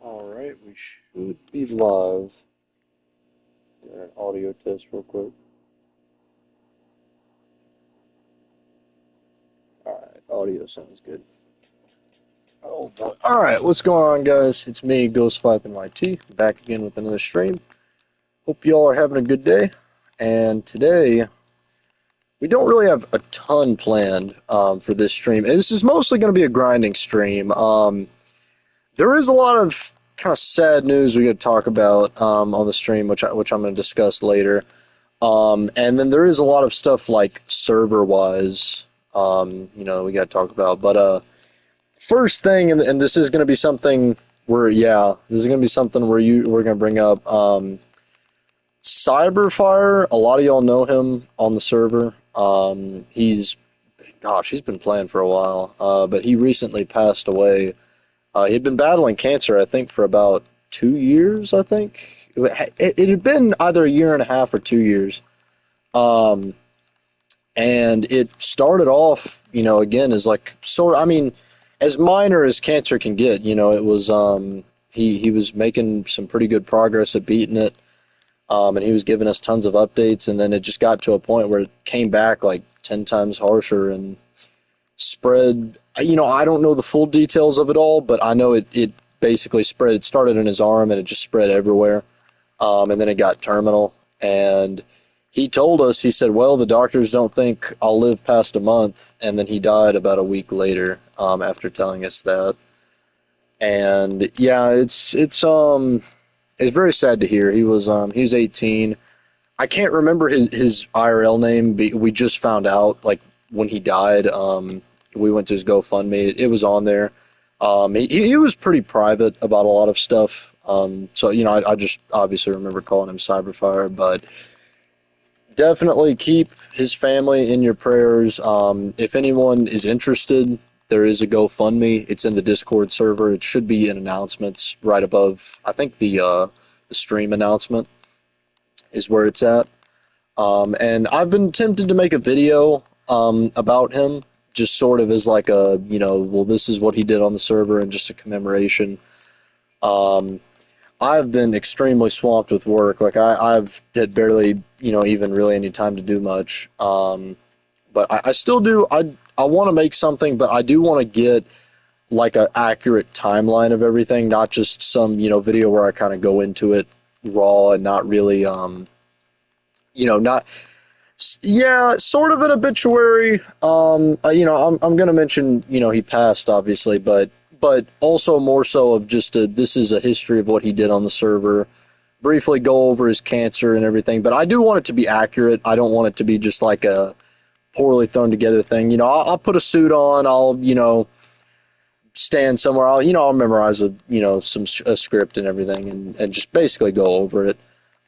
Alright, we should be live. Do an audio test real quick. Alright, audio sounds good. Oh boy. Alright, what's going on, guys? It's me, Ghost5NYT, back again with another stream. Hope you all are having a good day. And today, we don't really have a ton planned for this stream. This is mostly going to be a grinding stream. There is a lot of kind of sad news we got to talk about on the stream, which I'm going to discuss later. And then there is a lot of stuff like server-wise, we got to talk about. But first thing, and this is going to be something where, this is going to be something where we're going to bring up Cyberfire. A lot of y'all know him on the server. He's been playing for a while, but he recently passed away. He'd been battling cancer, I think, for about 2 years, I think. It had been either a year and a half or 2 years. And it started off, again, as like, as minor as cancer can get. It was, he was making some pretty good progress at beating it. And he was giving us tons of updates, and then it just got to a point where it came back like 10 times harsher and spread. I don't know the full details of it all, but I know it basically spread. It started in his arm, and it just spread everywhere. And then it got terminal. And he told us, he said, well, the doctors don't think I'll live past a month. And then he died about a week later after telling us that. And yeah, it's very sad to hear. He was 18. I can't remember his IRL name. We just found out like when he died. We went to his GoFundMe. It was on there. He was pretty private about a lot of stuff. So I just obviously remember calling him Cyberfire, but definitely keep his family in your prayers. If anyone is interested, there is a GoFundMe. It's in the Discord server. It should be in announcements right above. I think the stream announcement is where it's at. And I've been tempted to make a video about him, just sort of as like a, this is what he did on the server and just a commemoration. I've been extremely swamped with work. Like I've had barely, even really any time to do much. But I still do. I want to make something, but I do want to get like an accurate timeline of everything, not just some, video where I kind of go into it raw and not really, sort of an obituary. I'm going to mention, he passed obviously, but also more so of just this is a history of what he did on the server. Briefly go over his cancer and everything, but I do want it to be accurate. I don't want it to be just like a poorly thrown together thing. I'll put a suit on. I'll, stand somewhere. I'll memorize a script and everything and just basically go over it.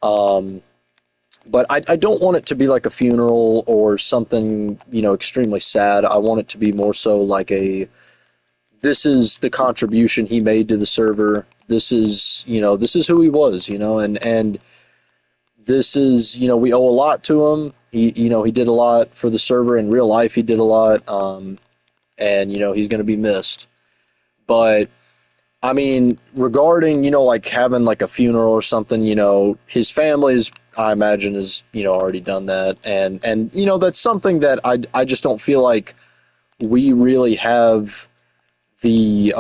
But I don't want it to be like a funeral or something, extremely sad. I want it to be more so like this is the contribution he made to the server. This is who he was, and this is, we owe a lot to him. He did a lot for the server in real life. He did a lot. And, he's going to be missed. But I mean, regarding, like having like a funeral or something, his family's, I imagine, is, already done that. And that's something that I just don't feel like we really have the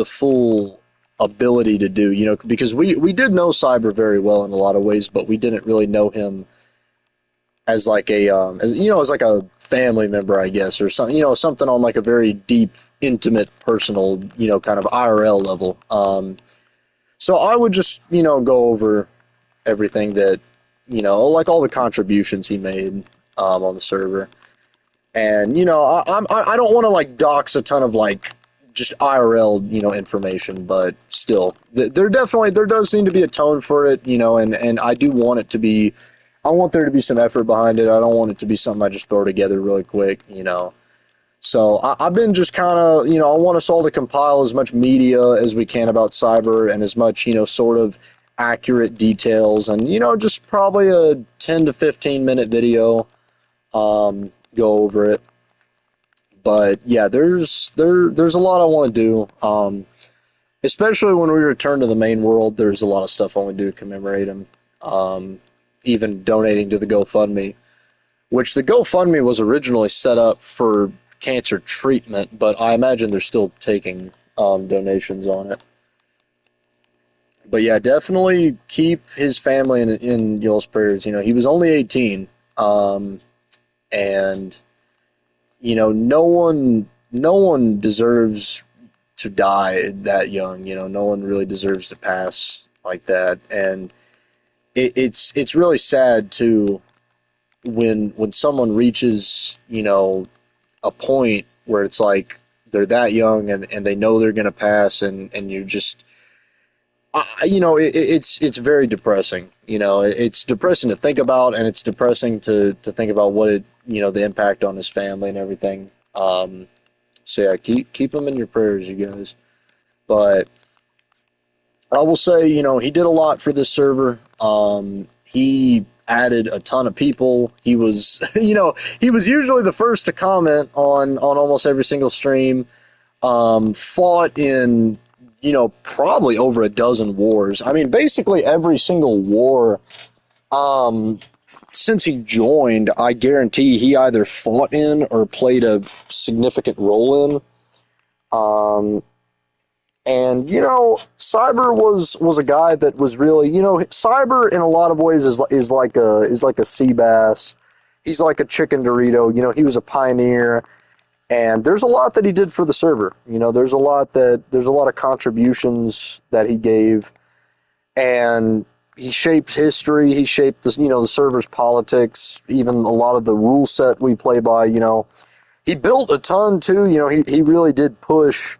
full ability to do, because we did know Cyber very well in a lot of ways, but we didn't really know him as like as like a family member, I guess, or something, something on like a very deep, intimate, personal, kind of IRL level. So I would just, go over everything that, like all the contributions he made on the server. And, I don't want to like dox a ton of like just IRL, information, but still, there does seem to be a tone for it, and I do want it to be, I want there to be some effort behind it. I don't want it to be something I just throw together really quick, So I've been just kind of, I want us all to compile as much media as we can about Cyber and as much, sort of accurate details and, just probably a 10 to 15 minute video, go over it. But yeah, there's a lot I want to do. Especially when we return to the main world, there's a lot of stuff I want to do to commemorate him. Um, Even donating to the GoFundMe, which the GoFundMe was originally set up for cancer treatment, but I imagine they're still taking donations on it. But yeah, definitely keep his family in y'all's prayers. You know, he was only 18, um, and no one deserves to die that young. You know, no one really deserves to pass like that, and it's really sad too when someone reaches a point where it's like they're that young and they know they're gonna pass and you're just it's very depressing. It's depressing to think about, and it's depressing to think about what the impact on his family and everything. So yeah, keep him in your prayers, you guys. But I will say, he did a lot for this server. He added a ton of people. He was, he was usually the first to comment on almost every single stream. Fought in, probably over a dozen wars. I mean, basically every single war, um, since he joined, I guarantee he either fought in or played a significant role in. Um, And Cyber was a guy that was really, Cyber in a lot of ways is like a sea bass. He's like a chicken Dorito. He was a pioneer, and there's a lot that he did for the server. There's a lot of contributions that he gave, and he shaped history. He shaped the server's politics, even a lot of the rule set we play by. He built a ton too. He really did push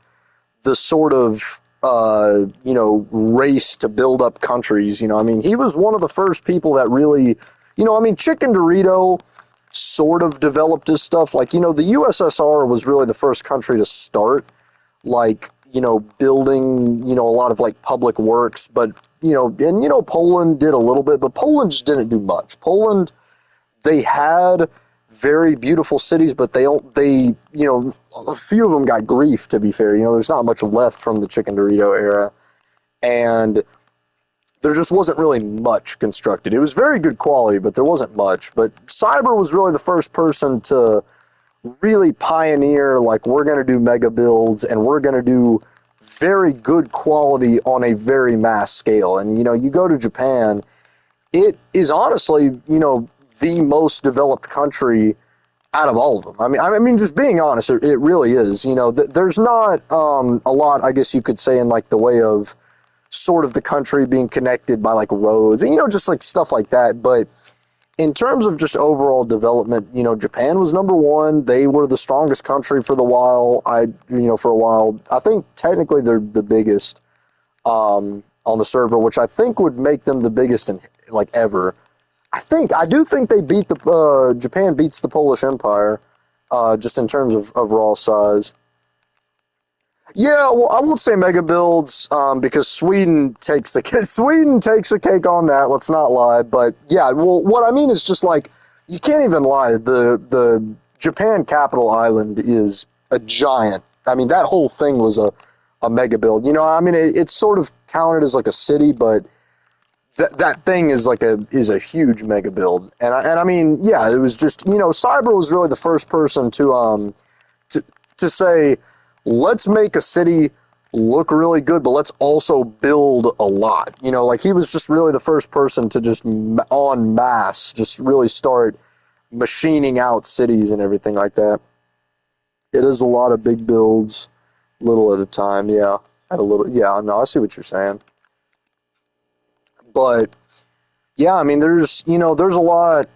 the sort of race to build up countries. I mean, he was one of the first people that really, I mean, Chicken Dorito sort of developed his stuff. Like, the USSR was really the first country to start, like, building, a lot of like public works. But, Poland did a little bit, but Poland just didn't do much. Poland, they had very beautiful cities, but a few of them got grief, to be fair. There's not much left from the Chicken Dorito era, and there just wasn't really much constructed. It was very good quality, but there wasn't much. But Cyber was really the first person to really pioneer, like, we're going to do mega builds, and we're going to do very good quality on a very mass scale. And, you go to Japan, it is honestly, the most developed country out of all of them. I mean, just being honest, it really is. There's not a lot, I guess you could say, in like the way of sort of the country being connected by like roads and just like stuff like that. But in terms of just overall development, Japan was number one. They were the strongest country for the while. For a while, I think technically they're the biggest on the server, which I think would make them the biggest in like ever. I do think they beat Japan beats the Polish Empire, just in terms of raw size. Yeah, well, I won't say mega builds, because Sweden takes the cake on that. Let's not lie, but yeah, well, what I mean is just like you can't even lie. The Japan capital island is a giant. I mean, that whole thing was a mega build. I mean, it's sort of counted as like a city, but that thing is a huge mega build, and I mean, yeah, it was just Cyber was really the first person to say, let's make a city look really good, but let's also build a lot. Like, he was just really the first person to just en masse just really start machining out cities and everything like that. It is a lot of big builds, little at a time. Yeah, at a little. Yeah, no, I see what you're saying, but yeah, I mean, there's a lot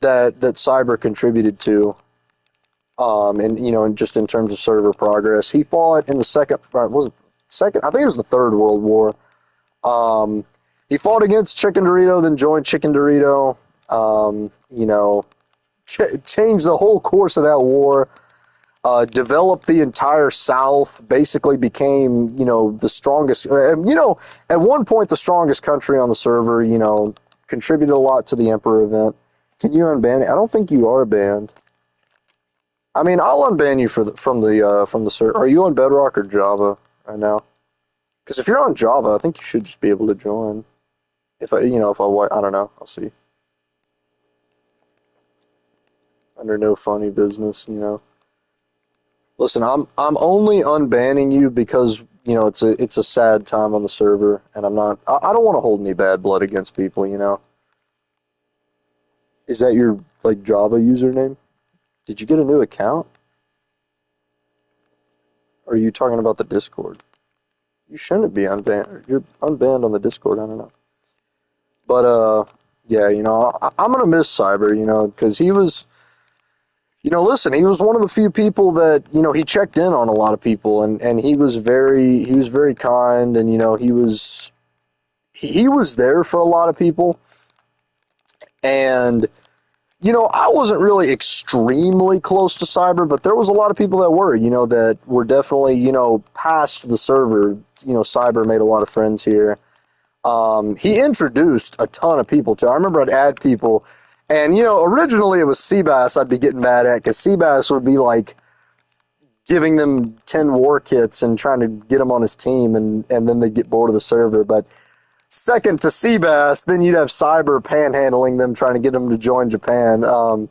that Cyber contributed to, and and just in terms of server progress, he fought in the second. Was it second? I think it was the Third World War. He fought against Chicken Dorito, then joined Chicken Dorito. Changed the whole course of that war. Developed the entire South, basically became, the strongest, at one point the strongest country on the server, contributed a lot to the Emperor event. Can you unban it? I don't think you are banned. I mean, I'll unban you from the server. Are you on Bedrock or Java right now? Because if you're on Java, I think you should just be able to join. If I, if I don't know. I'll see. Under no funny business. Listen, I'm only unbanning you because it's a sad time on the server, and I don't want to hold any bad blood against people. Is that your like Java username? Did you get a new account? Or are you talking about the Discord? You shouldn't be unbanned. You're unbanned on the Discord. I don't know. But yeah, I'm gonna miss Cyber, because he was, listen, he was one of the few people that, he checked in on a lot of people, and he was very kind, and he was there for a lot of people, and I wasn't really extremely close to Cyber, but there was a lot of people that were, that were definitely, past the server. Cyber made a lot of friends here. He introduced a ton of people to. I remember I'd add people, and originally it was Seabass I'd be getting mad at because Seabass would be like giving them 10 war kits and trying to get them on his team, and then they'd get bored of the server. But second to Seabass, then you'd have Cyber panhandling them, trying to get them to join Japan. And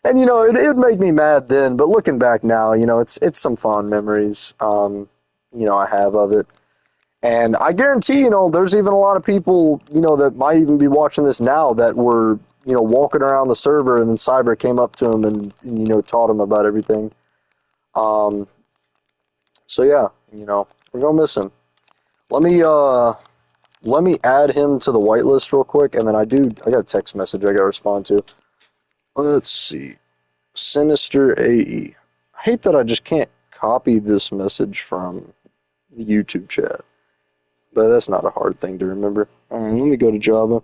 it'd make me mad then, but looking back now, it's some fond memories. I have of it. And I guarantee, there's even a lot of people, that might even be watching this now that were, walking around the server, and then Cyber came up to him and taught him about everything. Um, so yeah, we're gonna miss him. Let me, uh, let me add him to the whitelist real quick, and then I got a text message I gotta respond to. Let's see. Sinister AE. I hate that I just can't copy this message from the YouTube chat. But that's not a hard thing to remember. Alright, let me go to Java.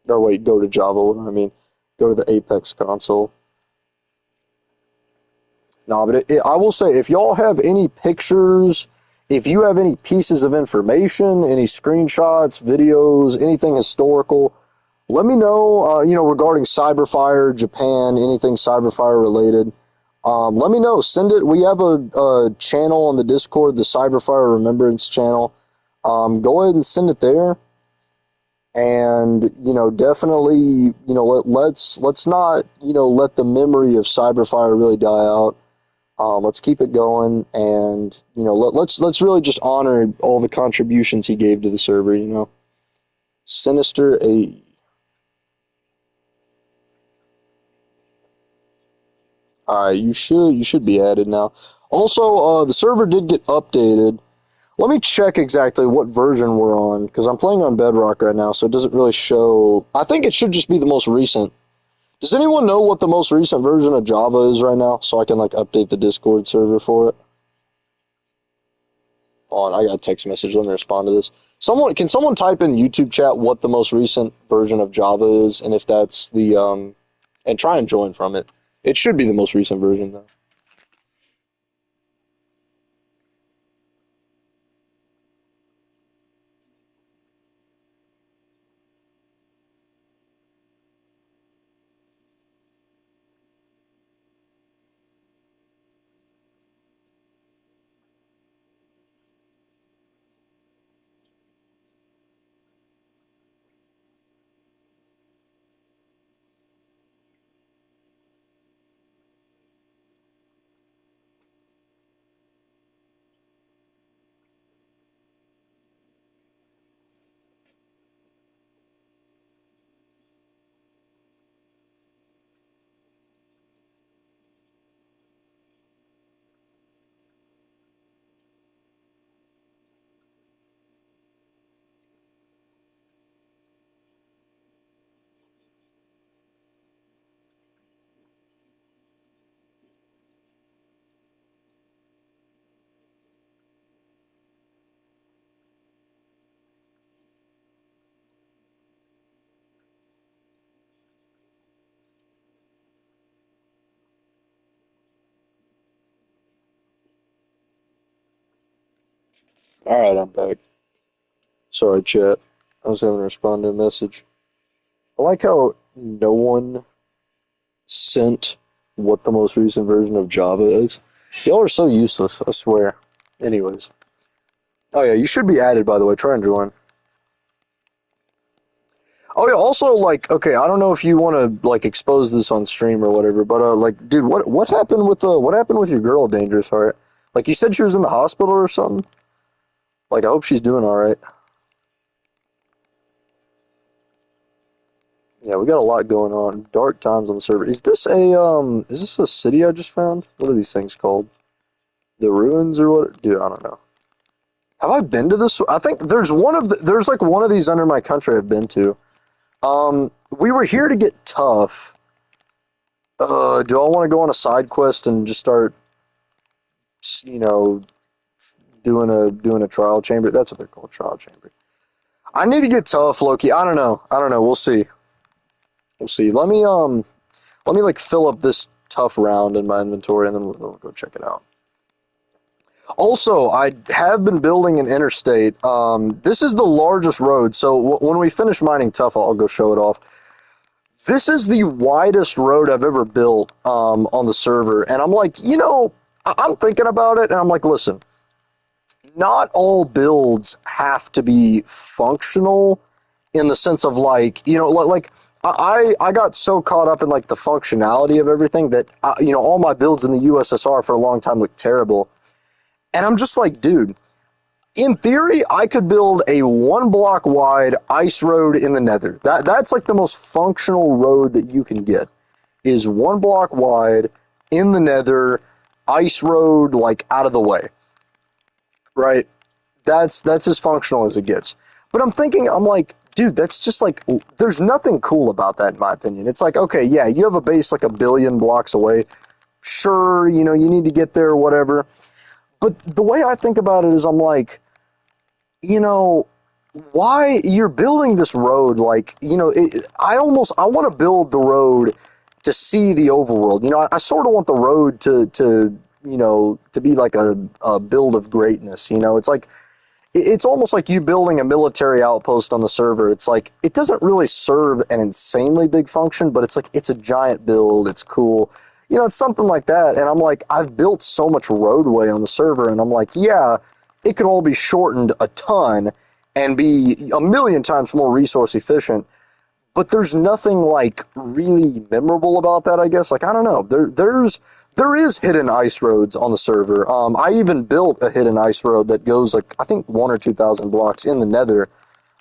Or wait, go to Java, what do I mean? Go to the Apex console. No, but I will say, if y'all have any pictures, if you have any pieces of information, any screenshots, videos, anything historical, let me know, regarding Cyberfire, Japan, anything Cyberfire related. Let me know. Send it. We have a channel on the Discord, the Cyberfire Remembrance channel. Go ahead and send it there. And definitely, let's not, let the memory of Cyberfire really die out. Let's keep it going, and let's really just honor all the contributions he gave to the server. Sinister A. All right, you should be added now. Also, the server did get updated. Let me check exactly what version we're on, because I'm playing on Bedrock right now, so it doesn't really show. I think it should just be the most recent. Does anyone know what the most recent version of Java is right now, so I can like update the Discord server for it? Hold on, I got a text message. Let me respond to this. Can someone type in YouTube chat what the most recent version of Java is, and if that's and try and join from it. It should be the most recent version though. All right, I'm back. Sorry, chat. I was having to respond to a message. I like how no one sent what the most recent version of Java is. Y'all are so useless, I swear. Anyways. Oh yeah, you should be added, by the way. Try and join. Oh yeah, also like, okay, I don't know if you want to like expose this on stream or whatever, but like, dude, what happened with your girl, Dangerous Heart? Like, you said she was in the hospital or something. Like, I hope she's doing all right. Yeah, we got a lot going on. Dark times on the server. Is this a city I just found? What are these things called? The ruins or what? Dude, I don't know. Have I been to this? I think there's like one of these under my country I've been to. We were here to get tough. Do I want to go on a side quest and just start, you know, doing a trial chamber? That's what they're called, trial chamber. I need to get tough, Loki. I don't know. I don't know. We'll see. We'll see. Let me like fill up this tough round in my inventory, and then we'll go check it out. Also, I have been building an interstate. This is the largest road, so when we finish mining tough, I'll go show it off. This is the widest road I've ever built on the server, and I'm like, I'm thinking about it, and I'm like, listen, not all builds have to be functional in the sense of like, like I got so caught up in like the functionality of everything that all my builds in the USSR for a long time looked terrible, and I'm just like, dude, in theory, I could build a 1 block wide ice road in the Nether. That's like the most functional road that you can get, is 1 block wide in the Nether, ice road like out of the way, right? That's as functional as it gets. But I'm like, dude, that's just like, there's nothing cool about that in my opinion. It's like, okay, yeah, you have a base like 1 billion blocks away. Sure, you need to get there or whatever. But the way I think about it is I'm like, why you're building this road? Like, I want to build the road to see the overworld. I sort of want the road to be like a build of greatness. It's like, it's almost like you building a military outpost on the server. It's like, it doesn't really serve an insanely big function, but it's like, it's a giant build. It's cool. It's something like that. And I'm like, I've built so much roadway on the server, and I'm like, yeah, it could all be shortened a ton and be a million times more resource efficient. But there's nothing like really memorable about that, I guess. Like, I don't know. There is hidden ice roads on the server. I even built a hidden ice road that goes like, I think 1 or 2,000 blocks in the Nether.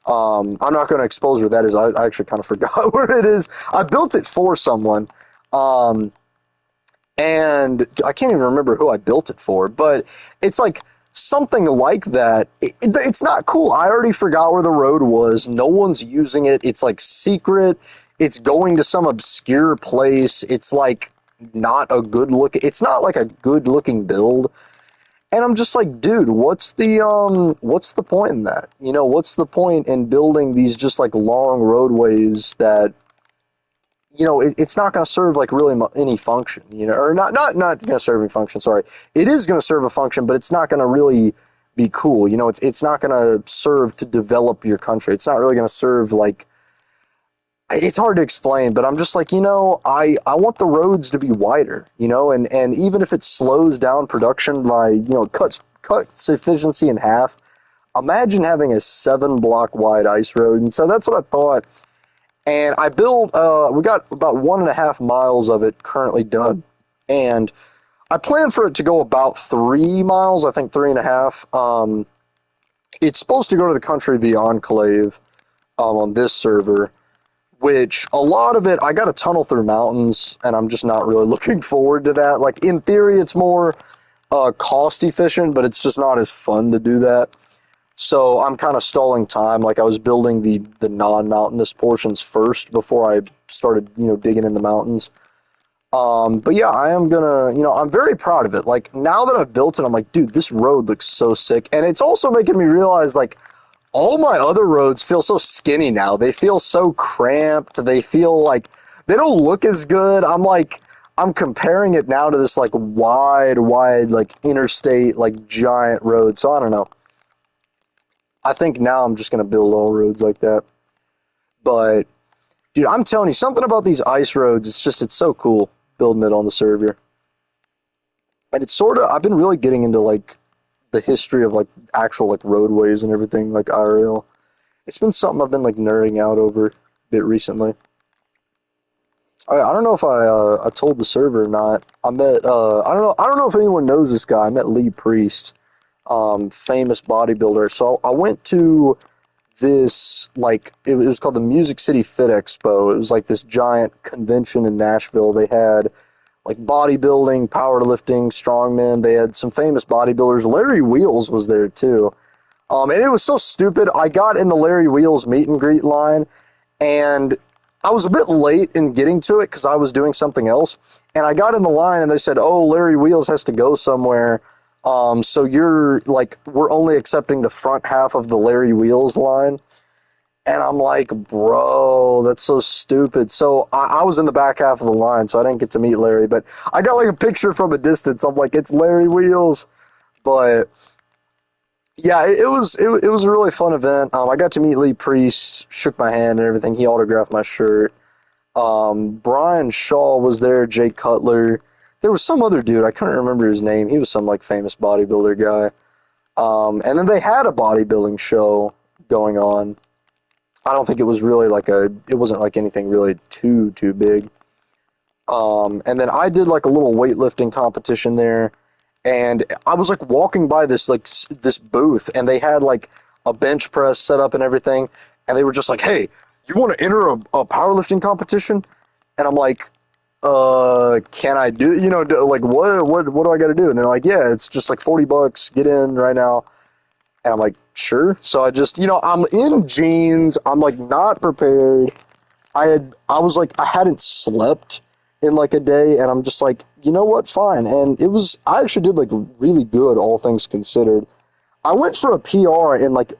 I'm not going to expose where that is. I actually kind of forgot where it is. I built it for someone. And I can't even remember who I built it for, but it's like something like that. It's not cool. I already forgot where the road was. No one's using it. It's like secret. It's going to some obscure place. It's like not a good look. It's not like a good looking build. And I'm just like, dude, what's the point in that? What's the point in building these just like long roadways that it's not going to serve like really any function, or not going to serve any function. Sorry, it is going to serve a function, but it's not going to really be cool. It's not going to serve to develop your country. It's not really going to serve like. It's hard to explain, but I'm just like, I want the roads to be wider, and even if it slows down production by cuts efficiency in half. Imagine having a 7 block wide ice road, and so that's what I thought. And I built, we got about 1.5 miles of it currently done. And I plan for it to go about 3 miles, I think 3.5. It's supposed to go to the country of the Enclave on this server, which a lot of it, I got to tunnel through mountains, and I'm just not really looking forward to that. Like, in theory, it's more cost efficient, but it's just not as fun to do that. So I'm kind of stalling time. Like, I was building the non-mountainous portions first before I started, digging in the mountains. But yeah, I am gonna, I'm very proud of it. Like, now that I've built it, I'm like, dude, this road looks so sick. And it's also making me realize, like, all my other roads feel so skinny now. They feel so cramped. They feel like they don't look as good. I'm comparing it now to this, like, wide, like, interstate, like, giant road. So I don't know. I think now I'm just going to build all roads like that. But, dude, I'm telling you, something about these ice roads, it's so cool. building it on the server. And it's sort of, I've been really getting into like the history of like actual like roadways and everything, like IRL. It's been something I've been like nerding out over a bit recently. I don't know if I told the server or not. I met I don't know if anyone knows this guy. I met Lee Priest, famous bodybuilder. So I went to this like it was called the Music City Fit Expo. It was like this giant convention in Nashville. They had like bodybuilding, powerlifting, strongmen. They had some famous bodybuilders. Larry Wheels was there too. And it was so stupid. I got in the Larry Wheels meet and greet line, and I was a bit late in getting to it because I was doing something else. And I got in the line, and they said, "Oh, Larry Wheels has to go somewhere. So you're like, we're only accepting the front half of the Larry Wheels line." And I'm like, bro, that's so stupid. So I was in the back half of the line, so I didn't get to meet Larry. But I got like a picture from a distance. I'm like, it's Larry Wheels. But yeah, it was a really fun event. I got to meet Lee Priest, shook my hand and everything. He autographed my shirt. Brian Shaw was there, Jay Cutler. There was some other dude, I couldn't remember his name. He was some like famous bodybuilder guy. And then they had a bodybuilding show going on. I don't think it was really like it wasn't like anything really too big. And then I did like a little weightlifting competition there, and I was like walking by this like this booth, and they had like a bench press set up and everything, and they were just like, "Hey, you want to enter a powerlifting competition?" And I'm like, can I do, like what do I got to do?" And they're like, "Yeah, it's just like $40, get in right now." And I'm like, "Sure." So I just, I'm in jeans, I'm like not prepared. I was like, I hadn't slept in like a day, and I'm just like, you know what, fine. And I actually did like really good, all things considered. I went for a PR and like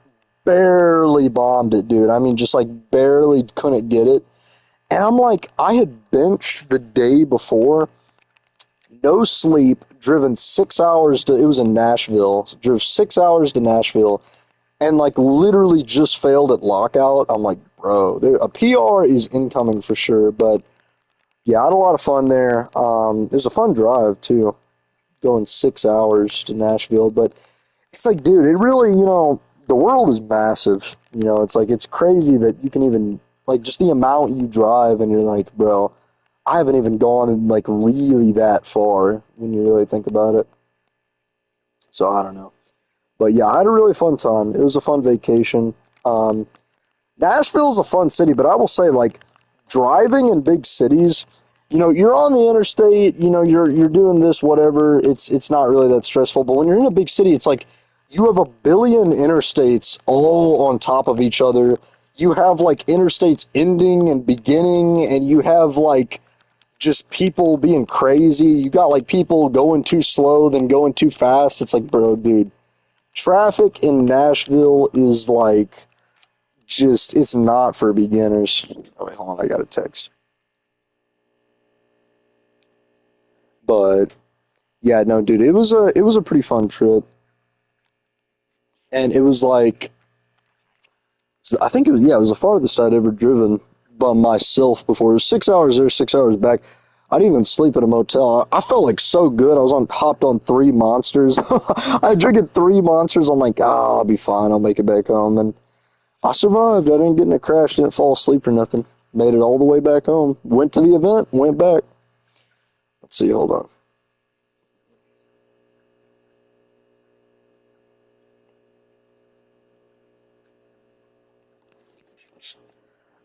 barely bombed it, dude. I mean, just like barely couldn't get it. And I'm like, I had benched the day before, no sleep, driven 6 hours it was in Nashville, drove 6 hours to Nashville, and like literally just failed at lockout. I'm like, bro, a PR is incoming for sure. But yeah, I had a lot of fun there. It was a fun drive too, going 6 hours to Nashville. But it's like, dude, it really, the world is massive. It's like, it's crazy that you can even, like, just the amount you drive, and you're like, bro, I haven't even gone like really that far when you really think about it. So I don't know. But yeah, I had a really fun time. It was a fun vacation. Um, Nashville's a fun city, but I will say, like, driving in big cities, you're on the interstate, you're doing this, whatever. It's not really that stressful. But when you're in a big city, it's like you have a billion interstates all on top of each other. You have like interstates ending and beginning, and you have like just people being crazy. You got like people going too slow, then going too fast. It's like, bro, dude, traffic in Nashville is like just, it's not for beginners. Oh, wait, hold on, I got a text. But yeah, no, dude, it was a pretty fun trip, and it was like, I think it was, yeah, it was the farthest I'd ever driven by myself before. It was 6 hours there, 6 hours back. I didn't even sleep at a motel. I felt like so good. I was hopped on three monsters. I drinking three monsters. I'm like, I'll be fine. I'll make it back home. And I survived. I didn't get in a crash, didn't fall asleep or nothing. Made it all the way back home. Went to the event, went back. Let's see, hold on.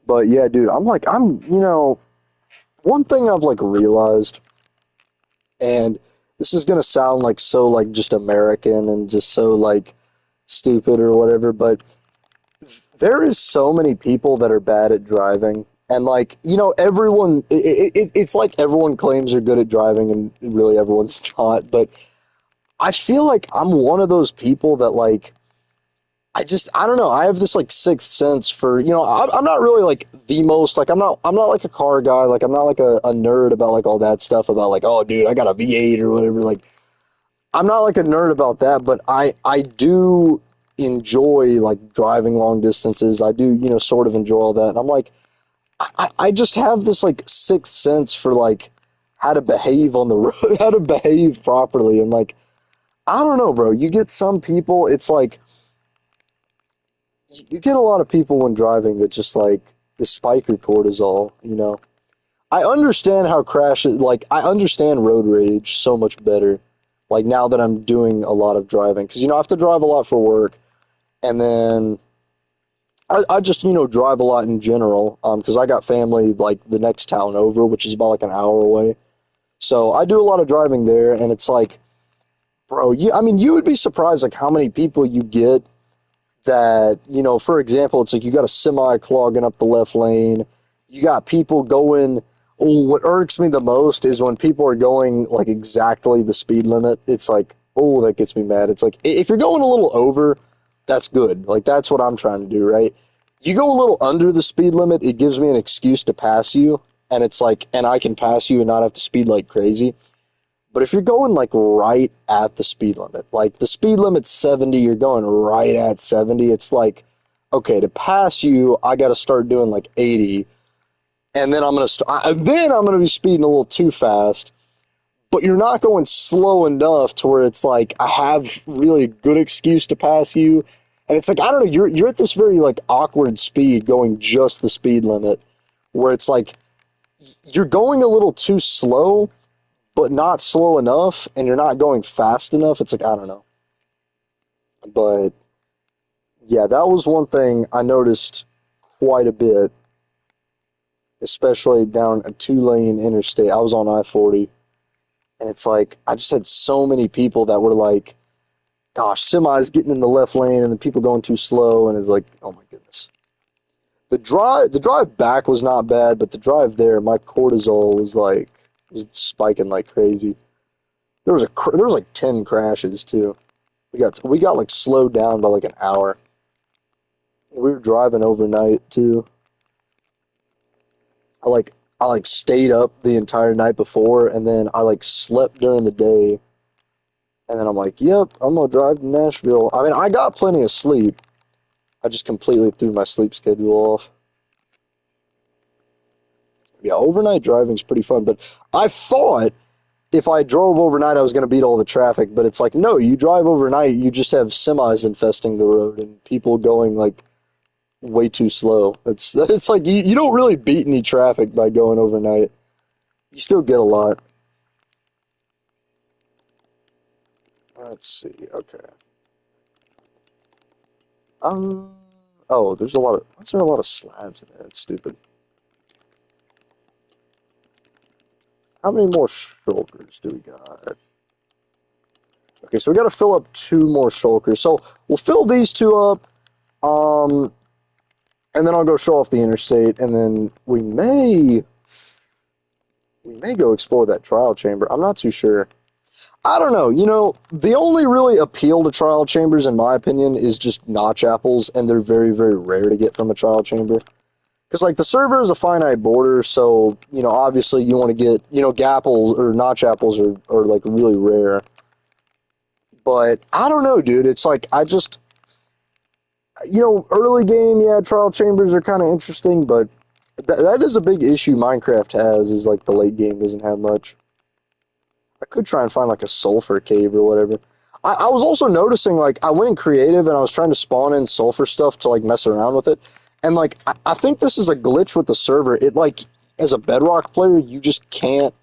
But yeah, dude, one thing I've like realized, and this is gonna sound like so like just American and just so like stupid or whatever, but there is so many people that are bad at driving. And like, everyone, it's like everyone claims they're good at driving, and really everyone's not. But I feel like I'm one of those people that like, I don't know. I have this like sixth sense for, I'm not really like the most, like, I'm not like a car guy. Like, I'm not like a nerd about like all that stuff about like, oh, dude, I got a V8 or whatever. Like, I'm not like a nerd about that, but I do enjoy like driving long distances. I do, sort of enjoy all that. And I'm like, I just have this like sixth sense for like how to behave on the road, how to behave properly. And like, I don't know, bro. You get some people, it's like, you get a lot of people when driving that just like, they spike your cortisol, you know? I understand how crashes, like, I understand road rage so much better. Like, now that I'm doing a lot of driving. Because, I have to drive a lot for work. And then I just, drive a lot in general. Because I got family, like, the next town over, which is about, like, an hour away. So I do a lot of driving there. And it's like, bro, you would be surprised, like, how many people you get that, for example, it's like you got a semi clogging up the left lane. You got people going. Oh, what irks me the most is when people are going like exactly the speed limit. It's like, oh, that gets me mad. It's like, if you're going a little over, that's good. Like, that's what I'm trying to do, right? You go a little under the speed limit, it gives me an excuse to pass you. And it's like, and I can pass you and not have to speed like crazy. But if you're going like right at the speed limit, like the speed limit's 70, you're going right at 70, it's like, okay, to pass you, I got to start doing like 80, and then I'm gonna be speeding a little too fast. But you're not going slow enough to where it's like I have really good excuse to pass you, and it's like, I don't know, you're at this very like awkward speed going just the speed limit, where it's like you're going a little too slow but not slow enough, and you're not going fast enough. It's like, I don't know. But yeah, that was one thing I noticed quite a bit, especially down a 2-lane interstate. I was on I-40, and it's like, I just had so many people that were like, gosh, semis getting in the left lane, and the people going too slow, and it's like, oh my goodness. The drive back was not bad, but the drive there, my cortisol was spiking like crazy. There was like 10 crashes too. We got like slowed down by like an hour. We were driving overnight too. I like stayed up the entire night before, and then I like slept during the day, and then I'm like, yep, I'm gonna drive to Nashville. I mean, I got plenty of sleep. I just completely threw my sleep schedule off. Yeah, overnight driving's pretty fun, but I thought if I drove overnight I was gonna beat all the traffic, but it's like, no, you drive overnight, you just have semis infesting the road and people going like way too slow. It's like you don't really beat any traffic by going overnight. You still get a lot. Let's see. Okay. Um. Oh, there's a lot of. Why is there a lot of slabs in there? That's stupid. How many more shulkers do we got? Okay, so we got to fill up 2 more shulkers. So we'll fill these 2 up. Um. And then I'll go show off the interstate, and then we may go explore that trial chamber. I'm not too sure. I don't know. The only really appeal to trial chambers, in my opinion, is just notch apples, and they're very, very rare to get from a trial chamber. Because, like, the server is a finite border, so, obviously you want to get, gapples or notch apples are like, really rare. But, I don't know, dude. It's like, early game, yeah, trial chambers are kind of interesting, but that is a big issue Minecraft has, is, like, the late game doesn't have much. I could try and find like a sulfur cave or whatever. I was also noticing, like, I went in creative and I was trying to spawn in sulfur stuff to like mess around with it. And like, I think this is a glitch with the server. It like, as a Bedrock player, you just can't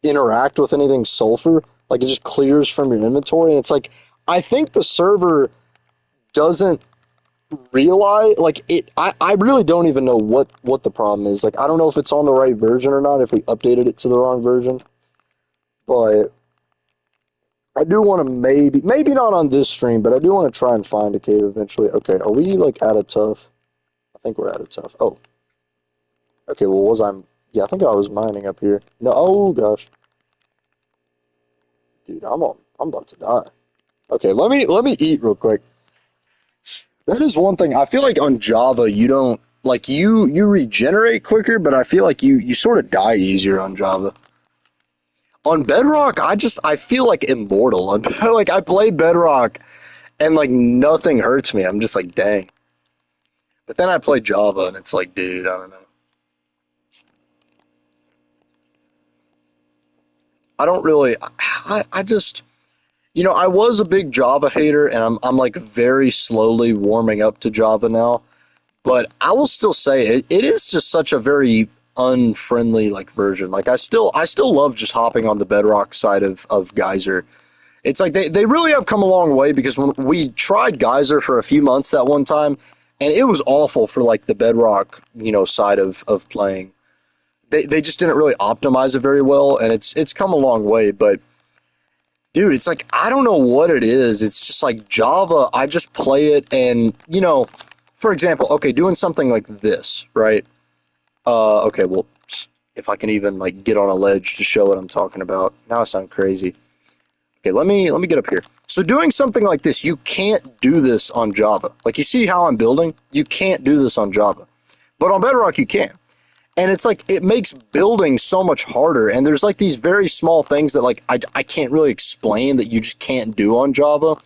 interact with anything sulfur. Like, it just clears from your inventory. And it's like, I think the server doesn't realize, like, I really don't even know what the problem is. Like, I don't know if it's on the right version or not, if we updated it to the wrong version. But I do want to maybe not on this stream, but I do want to try and find a cave eventually. Okay, are we like out of tough? I think we're out of tough. Oh, okay. Well, yeah, I think I was mining up here. No, oh gosh, dude, I'm about to die. Okay, let me eat real quick. That is one thing. I feel like on Java you don't like you regenerate quicker, but I feel like you sort of die easier on Java. On Bedrock, I feel like immortal. Like, I play Bedrock and like nothing hurts me. I'm just like, dang. But then I play Java and it's like, dude, I don't know. I don't really, I just, I was a big Java hater, and I'm like very slowly warming up to Java now. But I will still say it is just such a very unfriendly like version. Like I still love just hopping on the Bedrock side of Geyser. It's like they really have come a long way because when we tried Geyser for a few months that one time, and it was awful for like the Bedrock, side of playing. They just didn't really optimize it very well, and it's come a long way. But dude, it's like I don't know what it is. It's just like Java. I just play it, and for example, okay, doing something like this, right? Okay, well, if I can even like get on a ledge to show what I'm talking about. Now I sound crazy. Okay, let me get up here. So doing something like this, you can't do this on Java. Like you see how I'm building? You can't do this on Java. But on Bedrock you can. And it's like it makes building so much harder. And there's like these very small things that like I can't really explain that you just can't do on Java.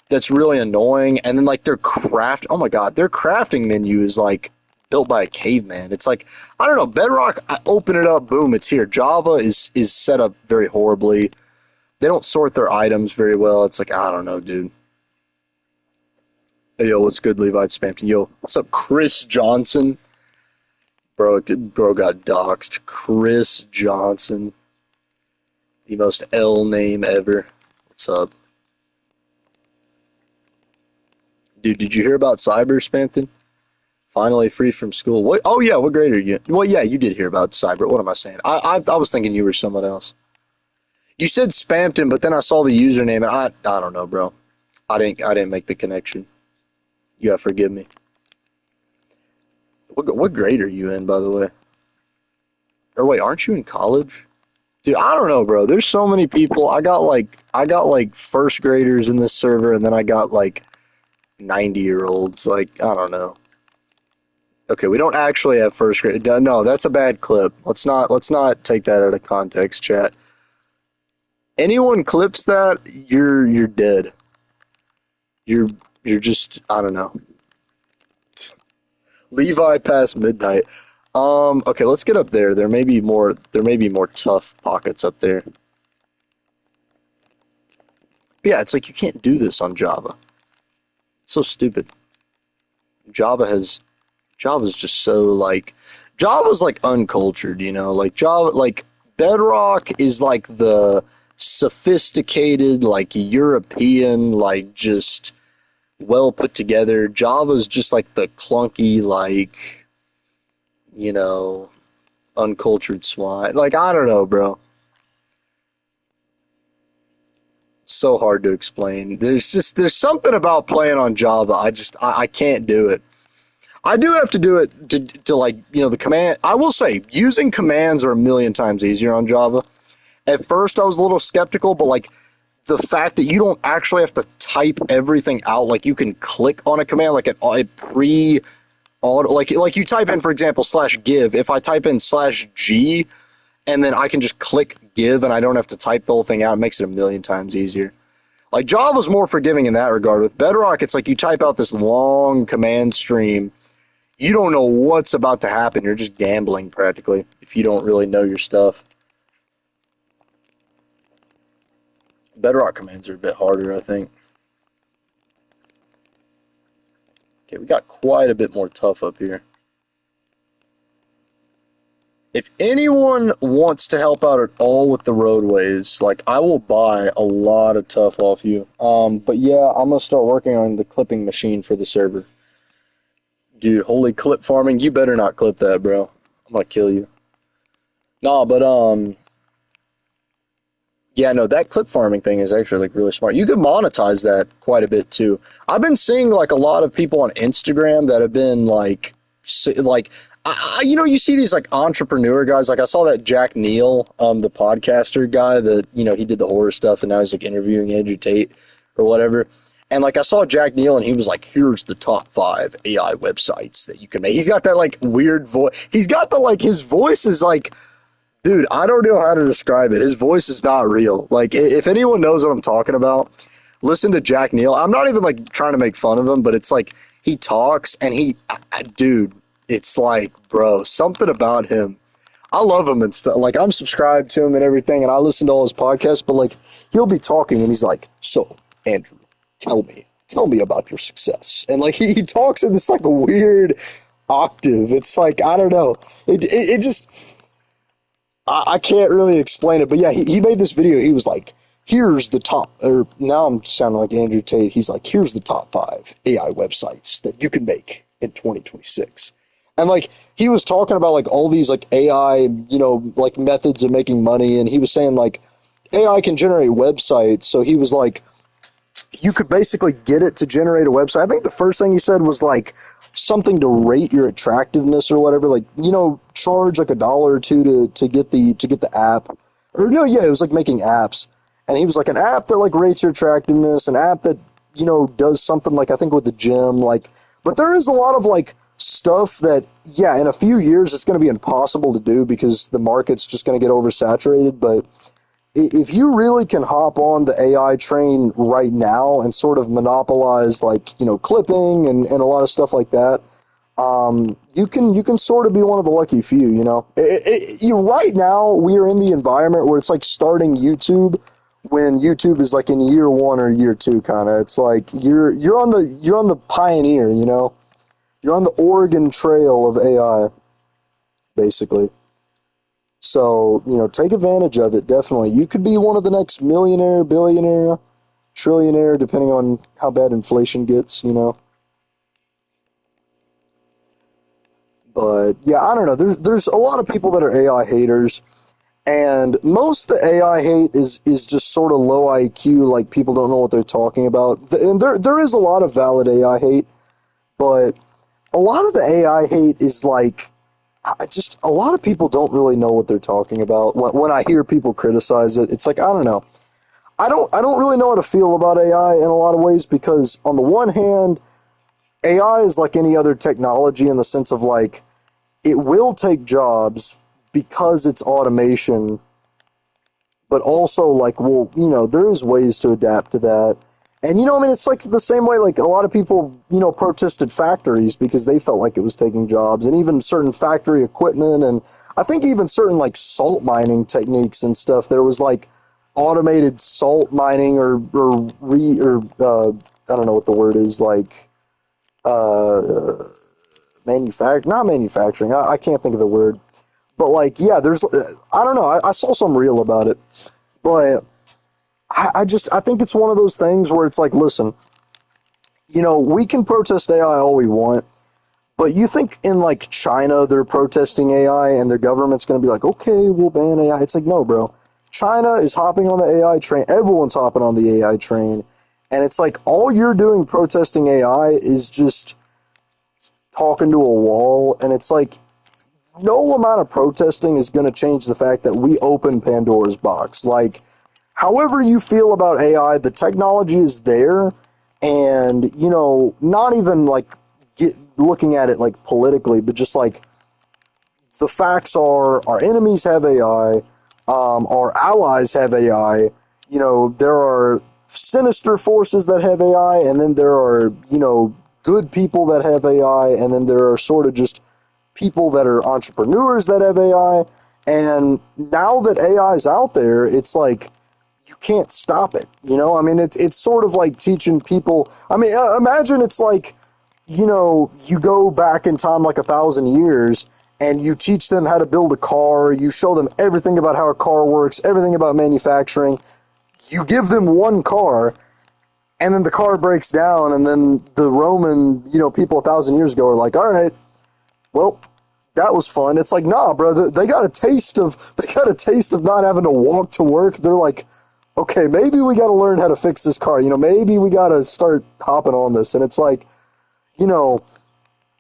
That's really annoying. And then like oh my god, their crafting menu is like built by a caveman. It's like I don't know, Bedrock, I open it up, boom, it's here. Java is set up very horribly. They don't sort their items very well. It's like I don't know, dude. Hey, yo, what's good, Levi Spampton? Yo, what's up, Chris Johnson? Bro got doxxed. Chris Johnson, the most L name ever. What's up, dude? Did you hear about Cyber Spampton? Finally free from school. What? Oh yeah, what grade are you? Well, yeah, you did hear about Cyber. What am I saying? I was thinking you were someone else. You said Spampton, but then I saw the username, and I don't know, bro. I didn't make the connection. You gotta forgive me. What grade are you in, by the way? Or wait, aren't you in college? Dude, I don't know, bro. There's so many people. I got like first graders in this server, and then I got like 90-year-olds. Like, I don't know. Okay, we don't actually have first grade. No, that's a bad clip. Let's not take that out of context, chat. Anyone clips that, you're dead. You're you're just I don't know. Levi past midnight. Okay, let's get up there. There may be more tough pockets up there. But yeah, it's like you can't do this on Java. It's so stupid. Java's just so like Java's like uncultured, Like Java like Bedrock is like the sophisticated, like European, like just well put together. Java's just like the clunky, like, you know, uncultured swine. Like, I don't know, bro. So hard to explain. There's something about playing on Java. I can't do it. I do have to do it to like, the command. I will say using commands are a million times easier on Java. At first I was a little skeptical, but like the fact that you don't actually have to type everything out, like you can click on a command, like it pre auto, like you type in, for example, /give. If I type in /g, and then I can just click give, and I don't have to type the whole thing out, it makes it a million times easier. Like Java's more forgiving in that regard. With Bedrock, it's like you type out this long command stream. You don't know what's about to happen. You're just gambling practically if you don't really know your stuff. Bedrock commands are a bit harder, I think. Okay, we got quite a bit more tough up here. If anyone wants to help out at all with the roadways, like I will buy a lot of tough off you. But yeah, I'm gonna start working on the clipping machine for the server. Dude, holy clip farming, you better not clip that, bro. I'm gonna kill you. Nah, but yeah, no, that clip farming thing is actually like really smart. You could monetize that quite a bit too. I've been seeing like a lot of people on Instagram that have been like you see these like entrepreneur guys. Like I saw that Jack Neal, the podcaster guy that he did the horror stuff, and now he's like interviewing Andrew Tate or whatever. And like I saw Jack Neal, and he was like, "Here's the top 5 AI websites that you can make." He's got that like weird voice. He's got the like his voice is like. Dude, I don't know how to describe it. His voice is not real. Like, if anyone knows what I'm talking about, listen to Jack Neal. I'm not even, like, trying to make fun of him, but it's like he talks and dude, it's like, bro, something about him. I love him and stuff. Like, I'm subscribed to him and everything, and I listen to all his podcasts. But like, he'll be talking, and he's like, "So, Andrew, tell me about your success." And like, he talks in this like weird octave. It's like I don't know. It just I can't really explain it. But yeah, he made this video. He was like, "Here's the top," or now I'm sounding like Andrew Tate. He's like, "Here's the top 5 AI websites that you can make in 2026." And like he was talking about like all these like AI, like methods of making money, and he was saying like AI can generate websites. So he was like, you could basically get it to generate a website. I think the first thing he said was like something to rate your attractiveness or whatever, like, charge like $1 or $2 to get the app. Or no, yeah, it was like making apps. And he was like an app that like rates your attractiveness, an app that, does something like I think with the gym, like, but there is a lot of like stuff that, yeah, in a few years it's going to be impossible to do because the market's just going to get oversaturated. But if you really can hop on the AI train right now and sort of monopolize like, clipping and a lot of stuff like that, you can sort of be one of the lucky few, right now we are in the environment where it's like starting YouTube when YouTube is like in year 1 or year 2 kind of. It's like you're on the pioneer, you're on the Oregon Trail of AI basically. So, take advantage of it, definitely. You could be one of the next millionaire, billionaire, trillionaire, depending on how bad inflation gets. But yeah, I don't know. There's a lot of people that are AI haters, and most of the AI hate is just sort of low IQ, like people don't know what they're talking about. And there is a lot of valid AI hate, but a lot of the AI hate is like a lot of people don't really know what they're talking about. When I hear people criticize it, it's like I don't know. I don't really know how to feel about AI in a lot of ways because on the one hand, AI is like any other technology in the sense of like it will take jobs because it's automation, but also like well, there is ways to adapt to that. And I mean it's like the same way like a lot of people, protested factories because they felt like it was taking jobs and even certain factory equipment and I think even certain like salt mining techniques and stuff. There was like automated salt mining or I don't know what the word is like uh not manufacturing. I can't think of the word. But like yeah, there's I don't know. I saw some reel about it. But I think it's one of those things where it's like, listen, we can protest AI all we want, but you think in like China they're protesting AI and their government's going to be like, okay, we'll ban AI. It's like, no, bro. China is hopping on the AI train. Everyone's hopping on the AI train. And it's like all you're doing protesting AI is just talking to a wall. And it's like no amount of protesting is going to change the fact that we open Pandora's box. Like, however you feel about AI, the technology is there, and not even like looking at it like politically, but just like the facts are, our enemies have AI, our allies have AI. There are sinister forces that have AI, and then there are good people that have AI, and then there are sort of just people that are entrepreneurs that have AI. And now that AI is out there, it's like you can't stop it. I mean, it's sort of like teaching people. I mean, imagine it's like, you go back in time like 1,000 years and you teach them how to build a car. You show them everything about how a car works, everything about manufacturing. You give them one car and then the car breaks down. And then the Roman, people 1,000 years ago are like, all right, well, that was fun. It's like, nah, bro, they got a taste of not having to walk to work. They're like, okay, maybe we got to learn how to fix this car. Maybe we got to start hopping on this. And it's like, you know,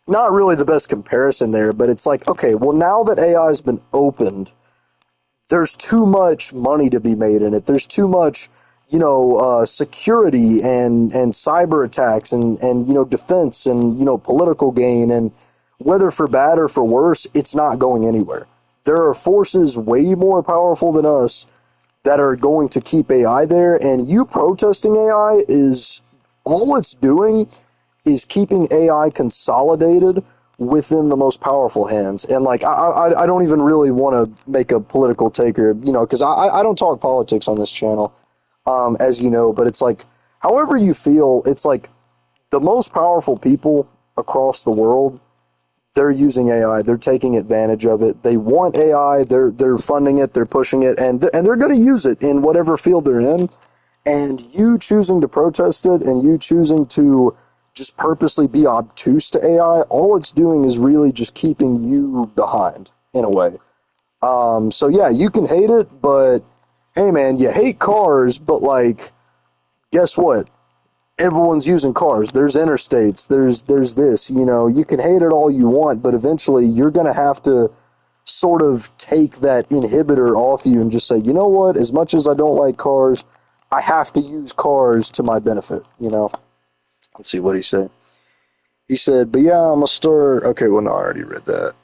not really the best comparison there, but it's like, okay, well, now that AI has been opened, there's too much money to be made in it. There's too much, security and cyber attacks and defense and, political gain. And whether for bad or for worse, it's not going anywhere. There are forces way more powerful than us that are going to keep AI there. And you protesting AI is all it's doing is keeping AI consolidated within the most powerful hands. And like, I don't even really want to make a political taker, because I don't talk politics on this channel, as you know, but it's like, however you feel, it's like the most powerful people across the world, they're using AI. They're taking advantage of it. They want AI. They're funding it. They're pushing it, and they're going to use it in whatever field they're in. And you choosing to protest it, and you choosing to just purposely be obtuse to AI, all it's doing is really just keeping you behind in a way. So yeah, you can hate it, but hey, man, you hate cars, but like, guess what? Everyone's using cars. There's interstates. There's this. You can hate it all you want, but eventually you're gonna have to sort of take that inhibitor off you and just say, you know what? As much as I don't like cars, I have to use cars to my benefit. Let's see what he said. He said, but yeah, I'm a start. Okay, well, no, I already read that.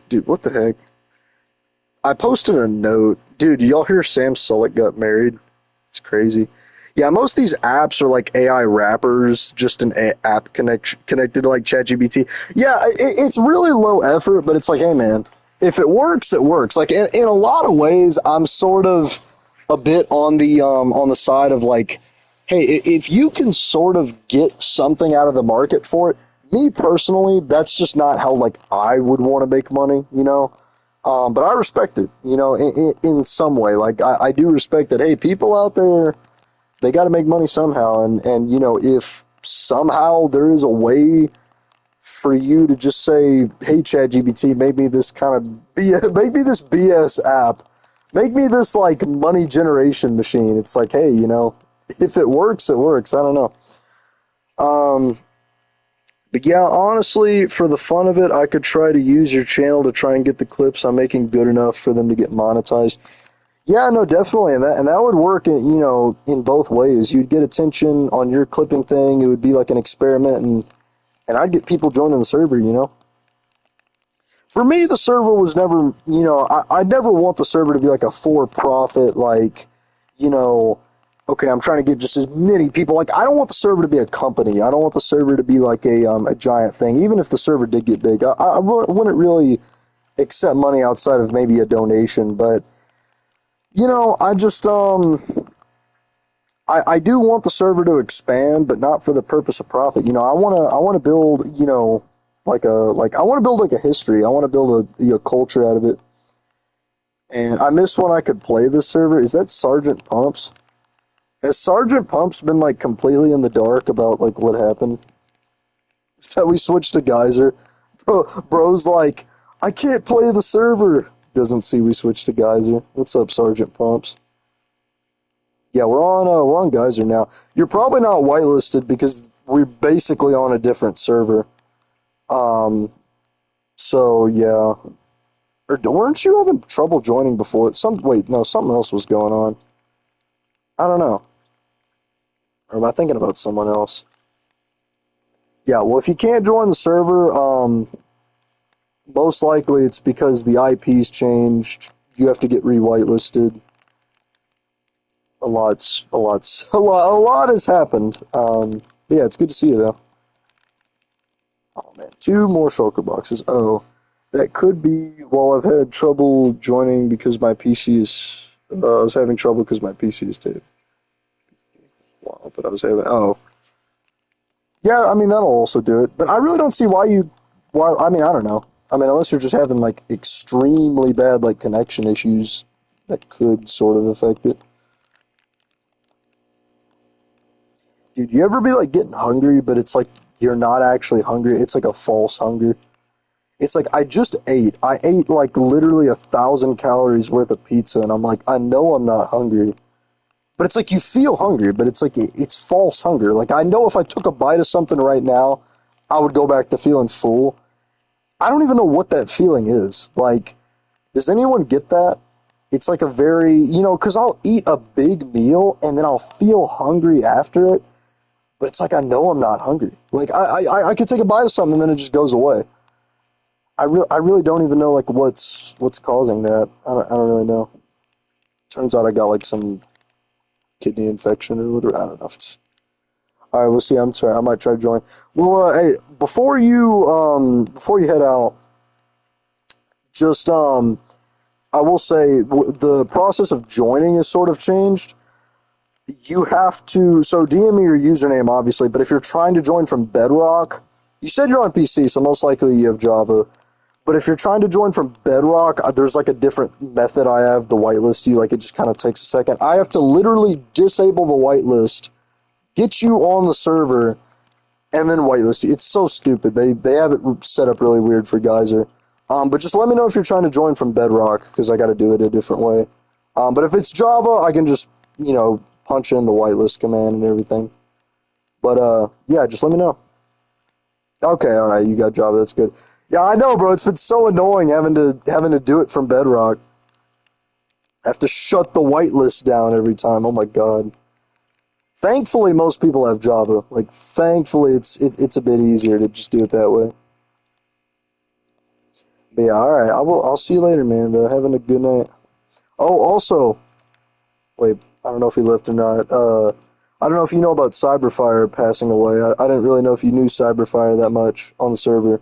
Dude, what the heck? I posted a note. Dude, y'all hear Sam Sulek got married? It's crazy. Yeah, most of these apps are like AI wrappers, just an app connected to like ChatGPT. Yeah, it's really low effort, but it's like, hey man, if it works, it works. Like in a lot of ways, I'm sort of a bit on the side of like, hey, if you can sort of get something out of the market for it, me personally, that's just not how like I would want to make money. But I respect it, in some way. Like I do respect that. Hey, people out there, they got to make money somehow, and if somehow there is a way for you to just say, hey ChatGPT, make me this kind of make me this BS app, make me this like money generation machine. It's like, hey, if it works, it works. I don't know. But yeah, honestly, for the fun of it, I could try to use your channel to try and get the clips I'm making good enough for them to get monetized. Yeah, no, definitely, and that would work, in both ways. You'd get attention on your clipping thing. It would be like an experiment, and I'd get people joining the server. For me, the server was never, I'd never want the server to be like a for-profit, like, okay, I'm trying to get just as many people. Like, I don't want the server to be a company. I don't want the server to be like a giant thing. Even if the server did get big, I wouldn't really accept money outside of maybe a donation, but I just I do want the server to expand, but not for the purpose of profit. I want to build, I want to build like a history. I want to build a culture out of it. And I miss when I could play this server. Is that Sergeant Pumps? Has Sergeant Pumps been like completely in the dark about like what happened? Is that we switched to Geyser? Bro's like, I can't play the server. Doesn't see we switched to Geyser. What's up, Sergeant Pumps? Yeah, we're on Geyser now. You're probably not whitelisted because we're basically on a different server. So yeah. Or weren't you having trouble joining before? Wait, no, something else was going on. I don't know. Or am I thinking about someone else? Yeah, well, if you can't join the server, most likely it's because the IP's changed. You have to get re-whitelisted. A lot has happened. Yeah, it's good to see you though. Oh man, 2 more shulker boxes. Oh, that could be. Well, I've had trouble joining because my PC is. I was having trouble because my PC is taped. Wow, but I was having. Oh, yeah. I mean, that'll also do it. But I really don't see why you. Why? I mean, I don't know. I mean, unless you're just having like extremely bad like connection issues, that could sort of affect it. Dude, you ever be like getting hungry, but it's like you're not actually hungry? It's like a false hunger. It's like I just ate. I ate like literally 1,000 calories worth of pizza, and I'm like, I know I'm not hungry. But it's like you feel hungry, but it's like it's false hunger. Like I know if I took a bite of something right now, I would go back to feeling full. I don't even know what that feeling is. Like, does anyone get that? It's like a very, because I'll eat a big meal and then I'll feel hungry after it. But it's like I know I'm not hungry. Like I could take a bite of something and then it just goes away. I really don't even know like what's causing that. I don't really know. Turns out I got like some kidney infection or whatever. I don't know. All right, we'll see. I'm sorry. I might try to join. Well, hey, before you head out, just I will say the process of joining is sort of changed. You have to DM me your username, obviously. But if you're trying to join from Bedrock, you said you're on PC, so most likely you have Java. But if you're trying to join from Bedrock, there's like a different method I have to whitelist you. Like it just kind of takes a second. I have to literally disable the whitelist, get you on the server, and then whitelist you. It's so stupid. They have it set up really weird for Geyser. But just let me know if you're trying to join from Bedrock, because I got to do it a different way. But if it's Java, I can just, punch in the whitelist command and everything. But, yeah, just let me know. Okay, alright, you got Java, that's good. Yeah, I know, bro, it's been so annoying having to do it from Bedrock. I have to shut the whitelist down every time, oh my god. Thankfully, most people have Java. Like, thankfully, it's a bit easier to just do it that way. But yeah, alright, I'll see you later, man, though. Having a good night. Oh, also, wait, I don't know if he left or not. I don't know if you know about Cyberfire passing away. I didn't really know if you knew Cyberfire that much on the server.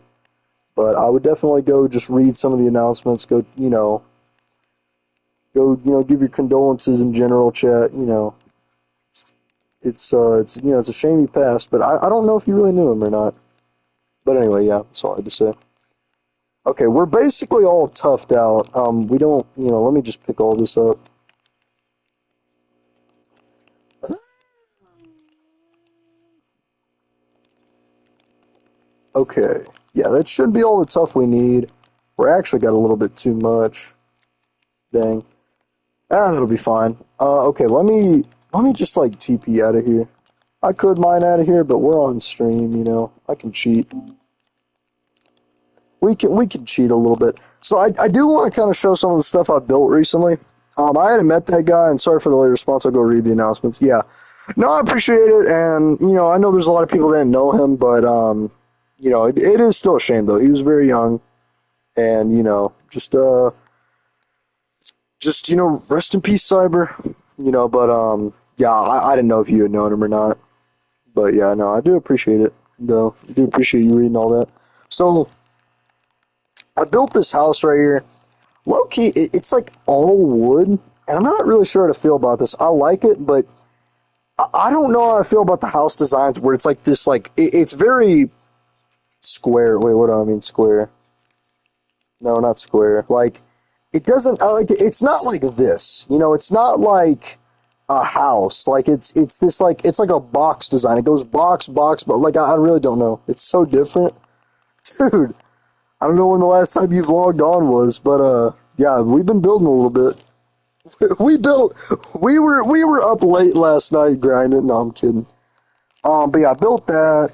But I would definitely go just read some of the announcements, go, give your condolences in general chat, It's it's a shame he passed, but I don't know if you really knew him or not. But anyway, yeah, that's all I had to say. Okay, we're basically all toughed out. We don't, let me just pick all this up. Okay, yeah, that should be all the tough we need. We're actually got a little bit too much. Dang. That'll be fine. Okay, let me just like TP out of here. I could mine out of here, but we're on stream, I can cheat. We can cheat a little bit. So I do want to kind of show some of the stuff I've built recently. I hadn't met that guy, and sorry for the late response. I'll go read the announcements. Yeah, no, I appreciate it, and I know there's a lot of people that didn't know him, but it is still a shame though. He was very young, and rest in peace, Cyber. But yeah, I didn't know if you had known him or not, but yeah, no, I do appreciate it though. I do appreciate you reading all that. So I built this house right here. Low key, it's like all wood, and I'm not really sure how to feel about this. I like it, but I don't know how I feel about the house designs where it's like this, like, it's very square. Wait, what do I mean square? No, not square. Like, it doesn't, it's not like this, it's not like a house. Like, it's this, like, it's like a box design. It goes box, box, but, like, I really don't know. It's so different. Dude, I don't know when the last time you've logged on was, but, yeah, we've been building a little bit. We were up late last night grinding. No, I'm kidding. But yeah, I built that,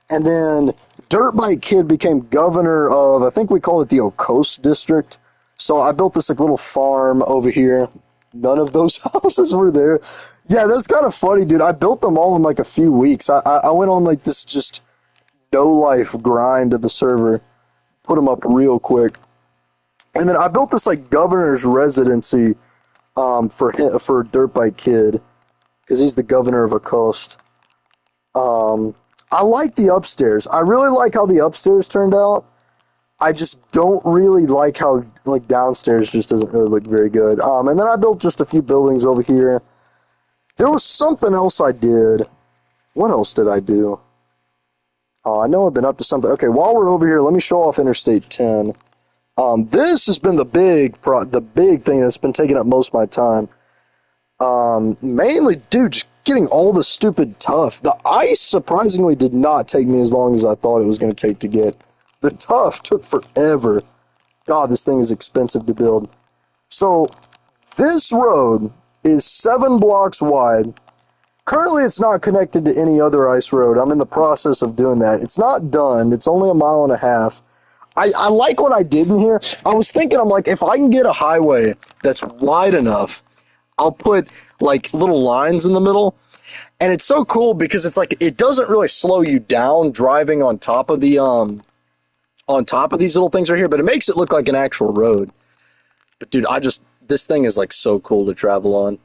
and then Dirt Bike Kid became governor of, I think we called it the Ocoast District. So I built this like little farm over here. None of those houses were there. Yeah, that's kind of funny, dude. I built them all in like a few weeks. I went on like this just no life grind of the server, put them up real quick, and then I built this like governor's residency for Dirt Bike Kid, because he's the governor of a coast. I like the upstairs. I really like how the upstairs turned out. I just don't really like how like downstairs just doesn't really look very good. And then I built just a few buildings over here. There was something else I did. What else did I do? I know I've been up to something. Okay, while we're over here, let me show off Interstate 10. This has been the big thing that's been taking up most of my time. Mainly, dude, just getting all the stupid tough. The ice, surprisingly, did not take me as long as I thought it was going to take to get. The tough took forever. God, this thing is expensive to build. So, this road is 7 blocks wide. Currently, it's not connected to any other ice road. I'm in the process of doing that. It's not done. It's only a mile and a half. I like what I did in here. I was thinking, I'm like, if I can get a highway that's wide enough, I'll put like little lines in the middle. And it's so cool because it's like it doesn't really slow you down driving on top of the on top of these little things right here, but it makes it look like an actual road. But dude, this thing is like so cool to travel on.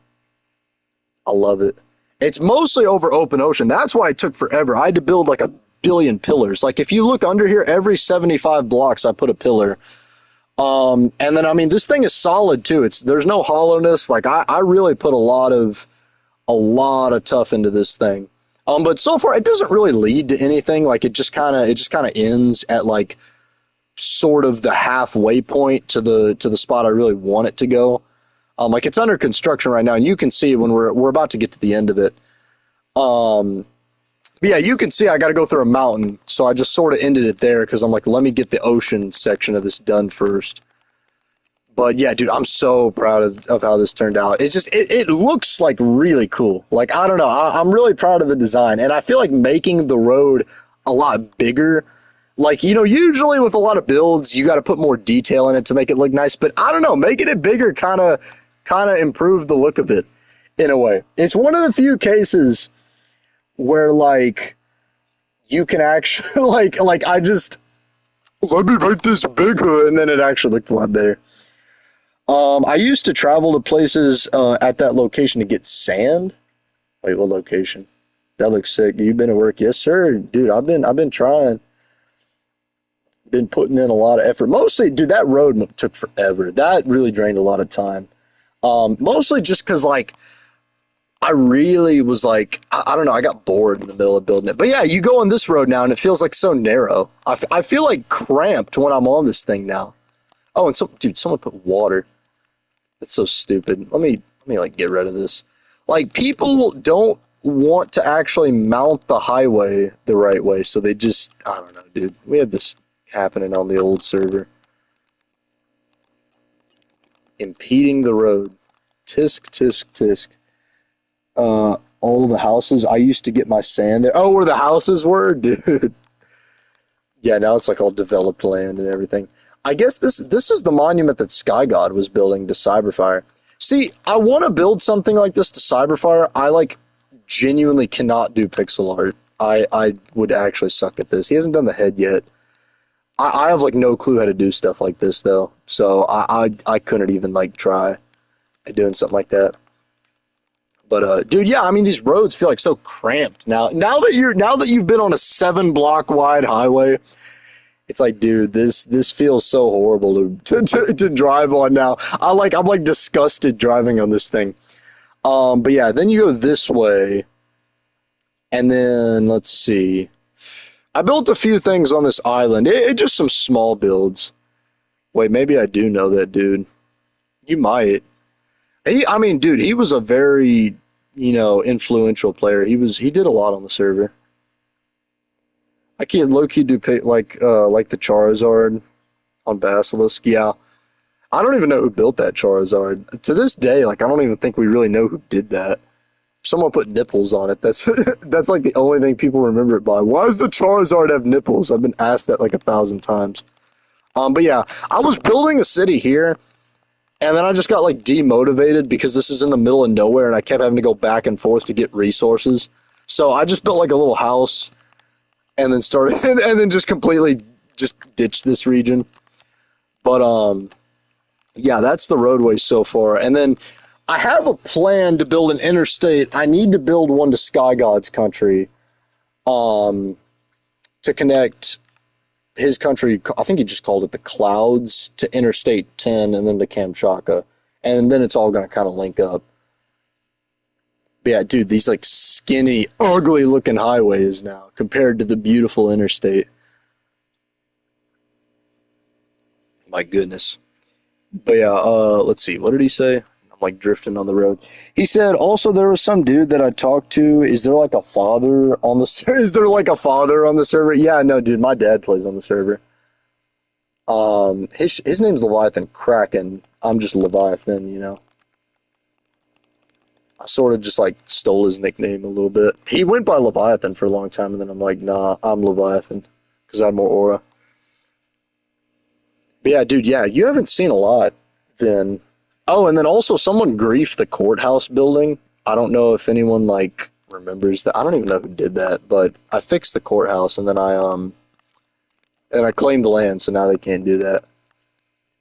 I love it. It's mostly over open ocean. That's why it took forever. I had to build like a billion pillars. Like if you look under here, every 75 blocks I put a pillar. And then I mean this thing is solid too. There's no hollowness. Like I really put a lot of tough into this thing. But so far it doesn't really lead to anything. Like it just kind of ends at like sort of the halfway point to the spot I really want it to go. Like it's under construction right now, and you can see when we're about to get to the end of it. Um, but yeah, you can see I got to go through a mountain, so I just sort of ended it there because I'm like, let me get the ocean section of this done first. But yeah, dude, I'm so proud of how this turned out. It looks like really cool. Like I don't know, I'm really proud of the design, and I feel like making the road a lot bigger. Like usually with a lot of builds, you got to put more detail in it to make it look nice. But I don't know, making it bigger kind of improved the look of it in a way. It's one of the few cases where like you can actually like I just let me make this bigger, and then it actually looked a lot better. I used to travel to places at that location to get sand. Wait, what location? That looks sick. You've been at work? Yes, sir, dude. I've been trying, been putting in a lot of effort. Mostly, dude, that road took forever. That really drained a lot of time. Mostly just because like I really was like I don't know. I got bored in the middle of building it. But yeah, you go on this road now and it feels like so narrow. I feel like cramped when I'm on this thing now. Oh, and dude, someone put water. That's so stupid. Let me like get rid of this. Like people don't want to actually mount the highway the right way, so they just I don't know, dude. We had this happening on the old server. Impeding the road. Tisk tisk tisk. All the houses. I used to get my sand there. Oh, where the houses were, dude. Yeah, now it's like all developed land and everything. I guess this is the monument that Sky God was building to Cyberfire. See, I want to build something like this to Cyberfire. I like genuinely cannot do pixel art. I would actually suck at this. He hasn't done the head yet. I have like no clue how to do stuff like this though. So I couldn't even like try at doing something like that. But dude, yeah, I mean these roads feel like so cramped now. Now that you've been on a 7 block wide highway, it's like, dude, this feels so horrible to drive on now. I'm like disgusted driving on this thing. But yeah, then you go this way, and then let's see. I built a few things on this island. It just some small builds. Wait, maybe I do know that dude. You might. I mean, dude, he was a very, influential player. He did a lot on the server. I can't low key do like the Charizard on Basilisk. Yeah, I don't even know who built that Charizard. To this day, like I don't even think we really know who did that. Someone put nipples on it. That's that's like the only thing people remember it by. Why does the Charizard have nipples? I've been asked that like 1,000 times. But yeah, I was building a city here, and then I just got like demotivated because this is in the middle of nowhere, and I kept having to go back and forth to get resources. So I just built like a little house, and then started, and then just completely just ditched this region. But yeah, that's the roadway so far. And then I have a plan to build an interstate. I need to build one to Sky God's country, um, to connect his country. I think he just called it the Clouds to Interstate 10, and then to Kamchatka, and then it's all going to kind of link up. But yeah, dude, these like skinny, ugly looking highways now compared to the beautiful interstate. My goodness. But yeah, let's see. What did he say? I'm like drifting on the road. He said also there was some dude that I talked to. Is there like a father on the is there like a father on the server? Yeah, no, dude, my dad plays on the server. His name's Leviathan Kraken. I'm just Leviathan. I sort of just like stole his nickname a little bit. He went by Leviathan for a long time, and then I'm like, nah, I'm Leviathan because I had more aura. But yeah, dude, yeah, you haven't seen a lot then. Oh, and then also someone griefed the courthouse building. I don't know if anyone like remembers that. I don't even know who did that, but I fixed the courthouse and then I claimed the land, so now they can't do that.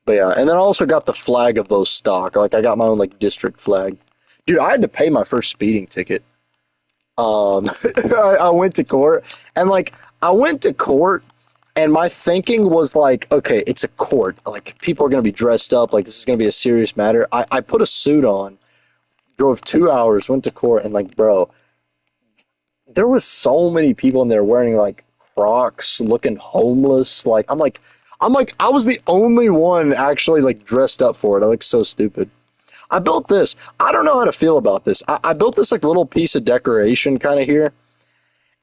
But yeah, and then I also got the flag of those stock. Like I got my own like district flag. Dude, I had to pay my first speeding ticket. I went to court and like I went to court and my thinking was like, okay, it's a court. Like people are gonna be dressed up, like this is gonna be a serious matter. I put a suit on, drove 2 hours, went to court, and like, bro, there was so many people in there wearing like Crocs, looking homeless. Like I'm like, I was the only one actually like dressed up for it. I look so stupid. I built this. I don't know how to feel about this. I built this like little piece of decoration kind of here.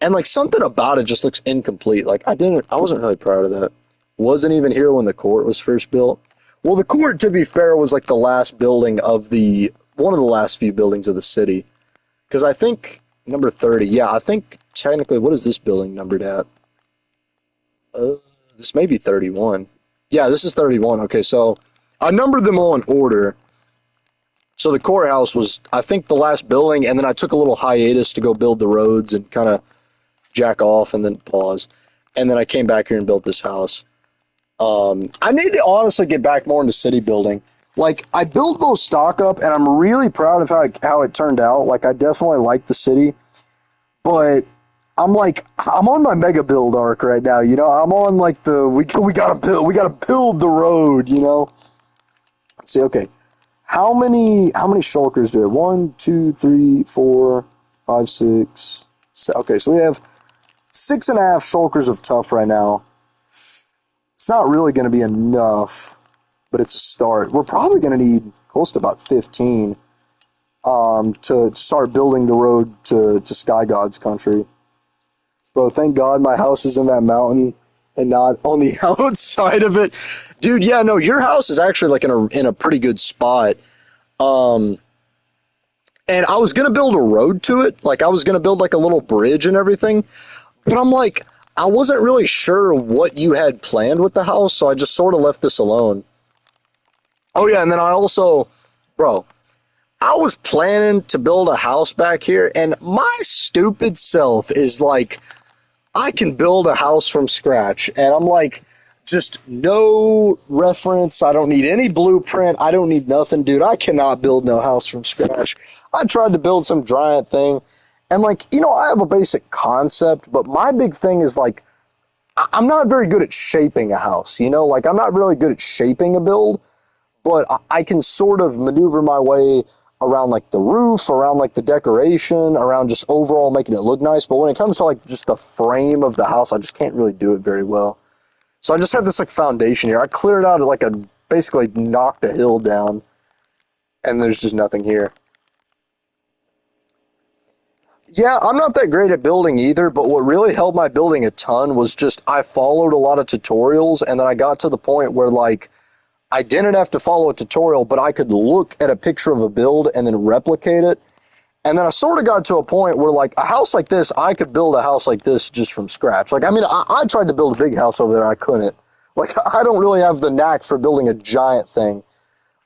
And like something about it just looks incomplete. Like I wasn't really proud of that. Wasn't even here when the court was first built. Well, the court, to be fair, was like the last building of the one of the last few buildings of the city. Because I think number 30. Yeah, I think technically, what is this building numbered at? Uh, this may be 31. Yeah, this is 31. Okay, so I numbered them all in order. So the courthouse was, I think, the last building, and then I took a little hiatus to go build the roads and kind of jack off and then pause. And then I came back here and built this house. I need to honestly get back more into city building. Like I built those stock up, and I'm really proud of how it turned out. Like I definitely like the city, but I'm on my mega build arc right now. You know, I'm on like the we gotta build the road. You know, let's see. Okay, how many shulkers do we have? One, two, three, four, five, six. Okay, so we have 6.5 shulkers of tough right now. It's not really going to be enough, but it's a start. We're probably going to need close to about 15 to start building the road to Sky God's country. Bro, thank God my house is in that mountain and not on the outside of it. Dude, yeah, no, your house is actually like in a pretty good spot. Um, and I was gonna build a road to it. Like I was gonna build like a little bridge and everything. But I'm like, I wasn't really sure what you had planned with the house, so I just sort of left this alone. Oh yeah, and then I also, bro, I was planning to build a house back here, and my stupid self is like, I can build a house from scratch. And I'm like, just no reference. I don't need any blueprint. I don't need nothing, dude. I cannot build no house from scratch. I tried to build some giant thing. And like, I have a basic concept, but my big thing is like, I'm not very good at shaping a house, like I'm not really good at shaping a build, but I can sort of maneuver my way around like the roof, around like the decoration, around just overall making it look nice. But when it comes to like just the frame of the house, I just can't really do it very well. So I just have this like foundation here. I cleared out like basically knocked a hill down, and there's just nothing here. Yeah, I'm not that great at building either, but what really helped my building a ton was just I followed a lot of tutorials, and then I got to the point where like I didn't have to follow a tutorial, but I could look at a picture of a build and then replicate it. And then I sort of got to a point where like a house like this, I could build a house like this just from scratch. Like, I mean, I tried to build a big house over there. I couldn't. Like, I don't really have the knack for building a giant thing.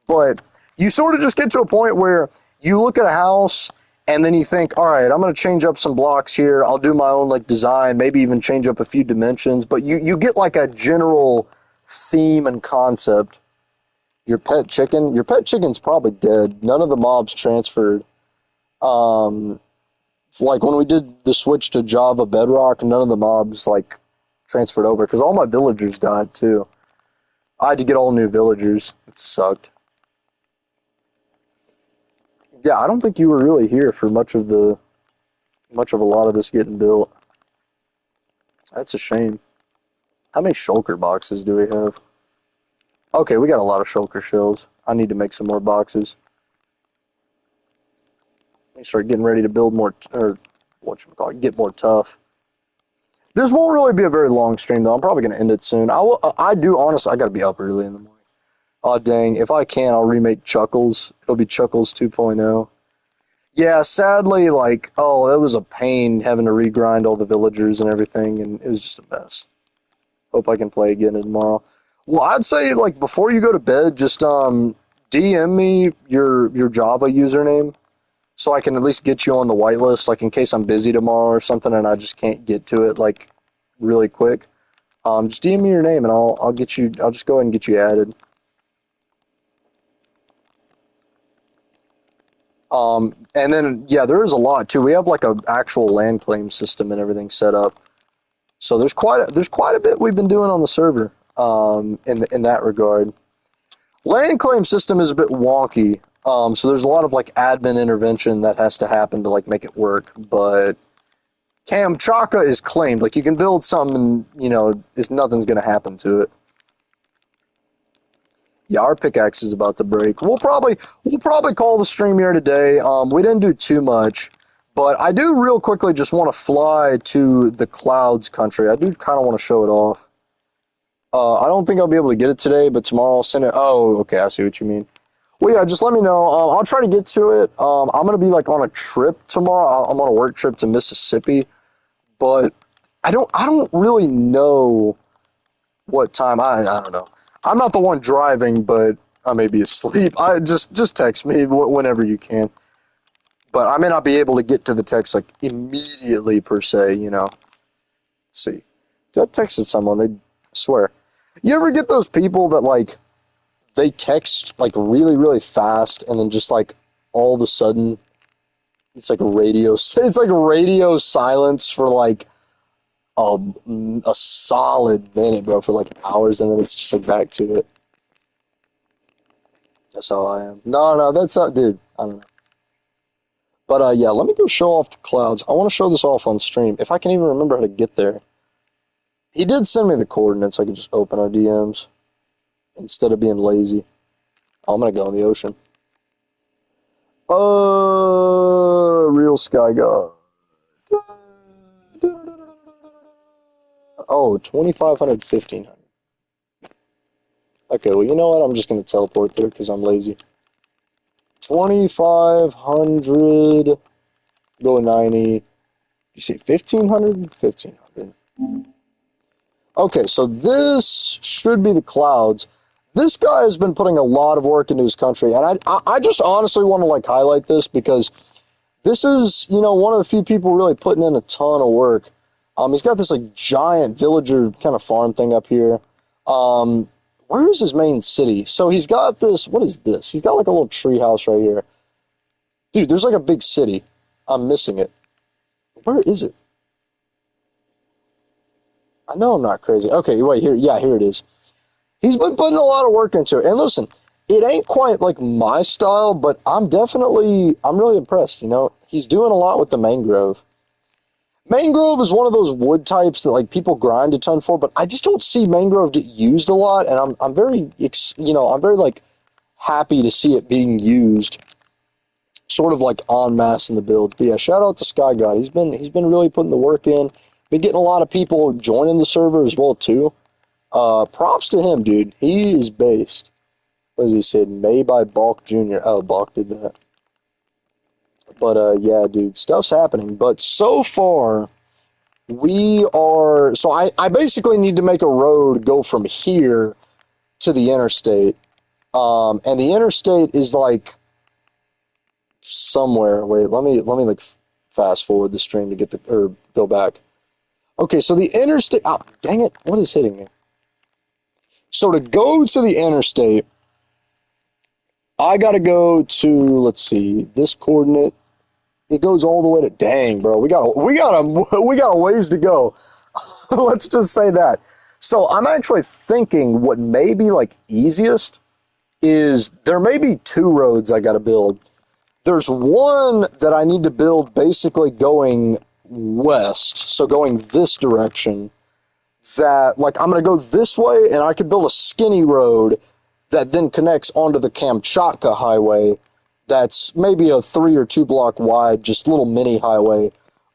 But you sort of just get to a point where you look at a house and then you think, all right, I'm going to change up some blocks here. I'll do my own like design, maybe even change up a few dimensions. But you get like a general theme and concept. Your pet chicken's probably dead. None of the mobs transferred. Um, like when we did the switch to Java Bedrock, none of the mobs like transferred over because all my villagers died too. I had to get all new villagers. It sucked. Yeah, I don't think you were really here for much of a lot of this getting built. That's a shame. How many shulker boxes do we have? Okay, we got a lot of shulker shells. I need to make some more boxes. Let me start getting ready to build more, or get more tough. This won't really be a very long stream though. I'm probably gonna end it soon. I do honestly. I gotta be up early in the morning. Oh dang! If I can, I'll remake Chuckles. It'll be Chuckles 2.0. Yeah, sadly, like, oh, that was a pain having to regrind all the villagers and everything, and it was just a mess. Hope I can play again tomorrow. Well, I'd say like before you go to bed, just DM me your Java username so I can at least get you on the whitelist, like in case I'm busy tomorrow or something and I just can't get to it like really quick. Just DM me your name and I'll get you. I'll just go ahead and get you added. And then, yeah, there is a lot too. We have like a actual land claim system and everything set up. So there's quite a bit we've been doing on the server, in that regard. Land claim system is a bit wonky. So there's a lot of like admin intervention that has to happen to like make it work. But Kamchatka is claimed. Like you can build something and, nothing's gonna happen to it. Yeah, our pickaxe is about to break. We'll probably call the stream here today. We didn't do too much, but I do real quickly just want to fly to the clouds country. I do kind of want to show it off. I don't think I'll be able to get it today, but tomorrow I'll send it. Oh, okay, I see what you mean. Well, yeah, just let me know. I'll try to get to it. I'm gonna be like on a trip tomorrow. I'm on a work trip to Mississippi, but I don't really know what time. I don't know. I'm not the one driving, but I may be asleep. I just text me whenever you can. But I may not be able to get to the text like immediately per se. Let's see. I texted someone. They swear. You ever get those people that like they text like really really fast and then just like all of a sudden it's like radio silence for like a solid minute, bro, for like hours, and then it's just like back to it. That's how I am. No, that's not, dude. I don't know. But yeah, let me go show off the clouds. I want to show this off on stream if I can even remember how to get there. He did send me the coordinates. I could just open our DMs instead of being lazy. I'm gonna go in the ocean. Real sky god. Oh, 2,500, 1,500. Okay, well, you know what? I'm just going to teleport there because I'm lazy. 2,500, go 90. You see 1,500? 1,500. Okay, so this should be the clouds. This guy has been putting a lot of work into his country, and I just honestly want to like highlight this because this is, one of the few people really putting in a ton of work. He's got this like giant villager kind of farm thing up here. Where is his main city? So he's got this, what is this? He's got like a little tree house right here. Dude, there's like a big city. I'm missing it. Where is it? I know I'm not crazy. Okay, wait, here. Yeah, here it is. He's been putting a lot of work into it. And listen, it ain't quite like my style, but I'm really impressed, He's doing a lot with the mangrove. Mangrove is one of those wood types that like people grind a ton for, but I just don't see mangrove get used a lot, and I'm very like happy to see it being used sort of like en masse in the builds. But yeah, shout out to Sky God. He's been really putting the work in. Been getting a lot of people joining the server as well too. Props to him, dude. He is based. What does he say? Made by Balk Jr. Oh, Balk did that. But yeah, dude, stuff's happening. But so far, so I basically need to make a road go from here to the interstate. And the interstate is like somewhere. Wait, let me like fast forward the stream to get or go back. Okay, so the interstate, oh, dang it, what is hitting me? So to go to the interstate, I gotta go to, let's see, this coordinate. It goes all the way to, dang, bro, we got a ways to go. Let's just say that. So I'm actually thinking what may be like easiest is there may be two roads I got to build. There's one that I need to build basically going west, so going this direction, that like I'm going to go this way and I could build a skinny road that then connects onto the Kamchatka highway that's maybe a 3 or 2 block wide, just little mini highway.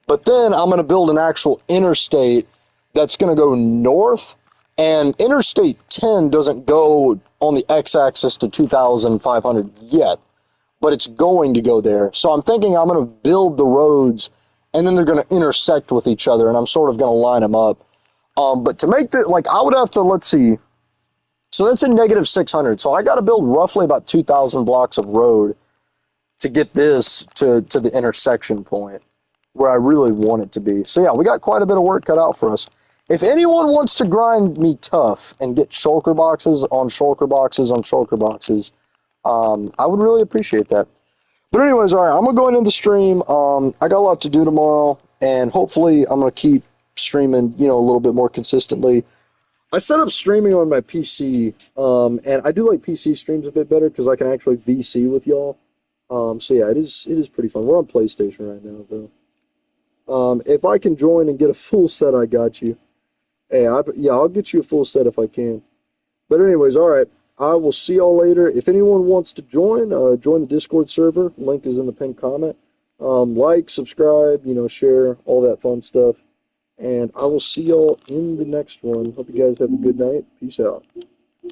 But then I'm going to build an actual interstate that's going to go north, and Interstate 10 doesn't go on the x-axis to 2,500 yet, but it's going to go there. So I'm thinking I'm going to build the roads, and then they're going to intersect with each other, and I'm sort of going to line them up. But to make the, like, I would have to, let's see, so that's a negative 600. So I got to build roughly about 2,000 blocks of road to get this to the intersection point where I really want it to be. So yeah, we got quite a bit of work cut out for us. If anyone wants to grind me tough and get shulker boxes on shulker boxes on shulker boxes, I would really appreciate that. But anyways, all right, I'm gonna go into the stream. I got a lot to do tomorrow, and hopefully, I'm gonna keep streaming, a little bit more consistently. I set up streaming on my PC, and I do like PC streams a bit better because I can actually VC with y'all. So yeah, it is pretty fun. We're on PlayStation right now, though. If I can join and get a full set, I got you. Hey, yeah, I'll get you a full set if I can. But anyways, all right. I will see y'all later. If anyone wants to join, join the Discord server. Link is in the pinned comment. Like, subscribe, share, all that fun stuff. And I will see y'all in the next one. Hope you guys have a good night. Peace out.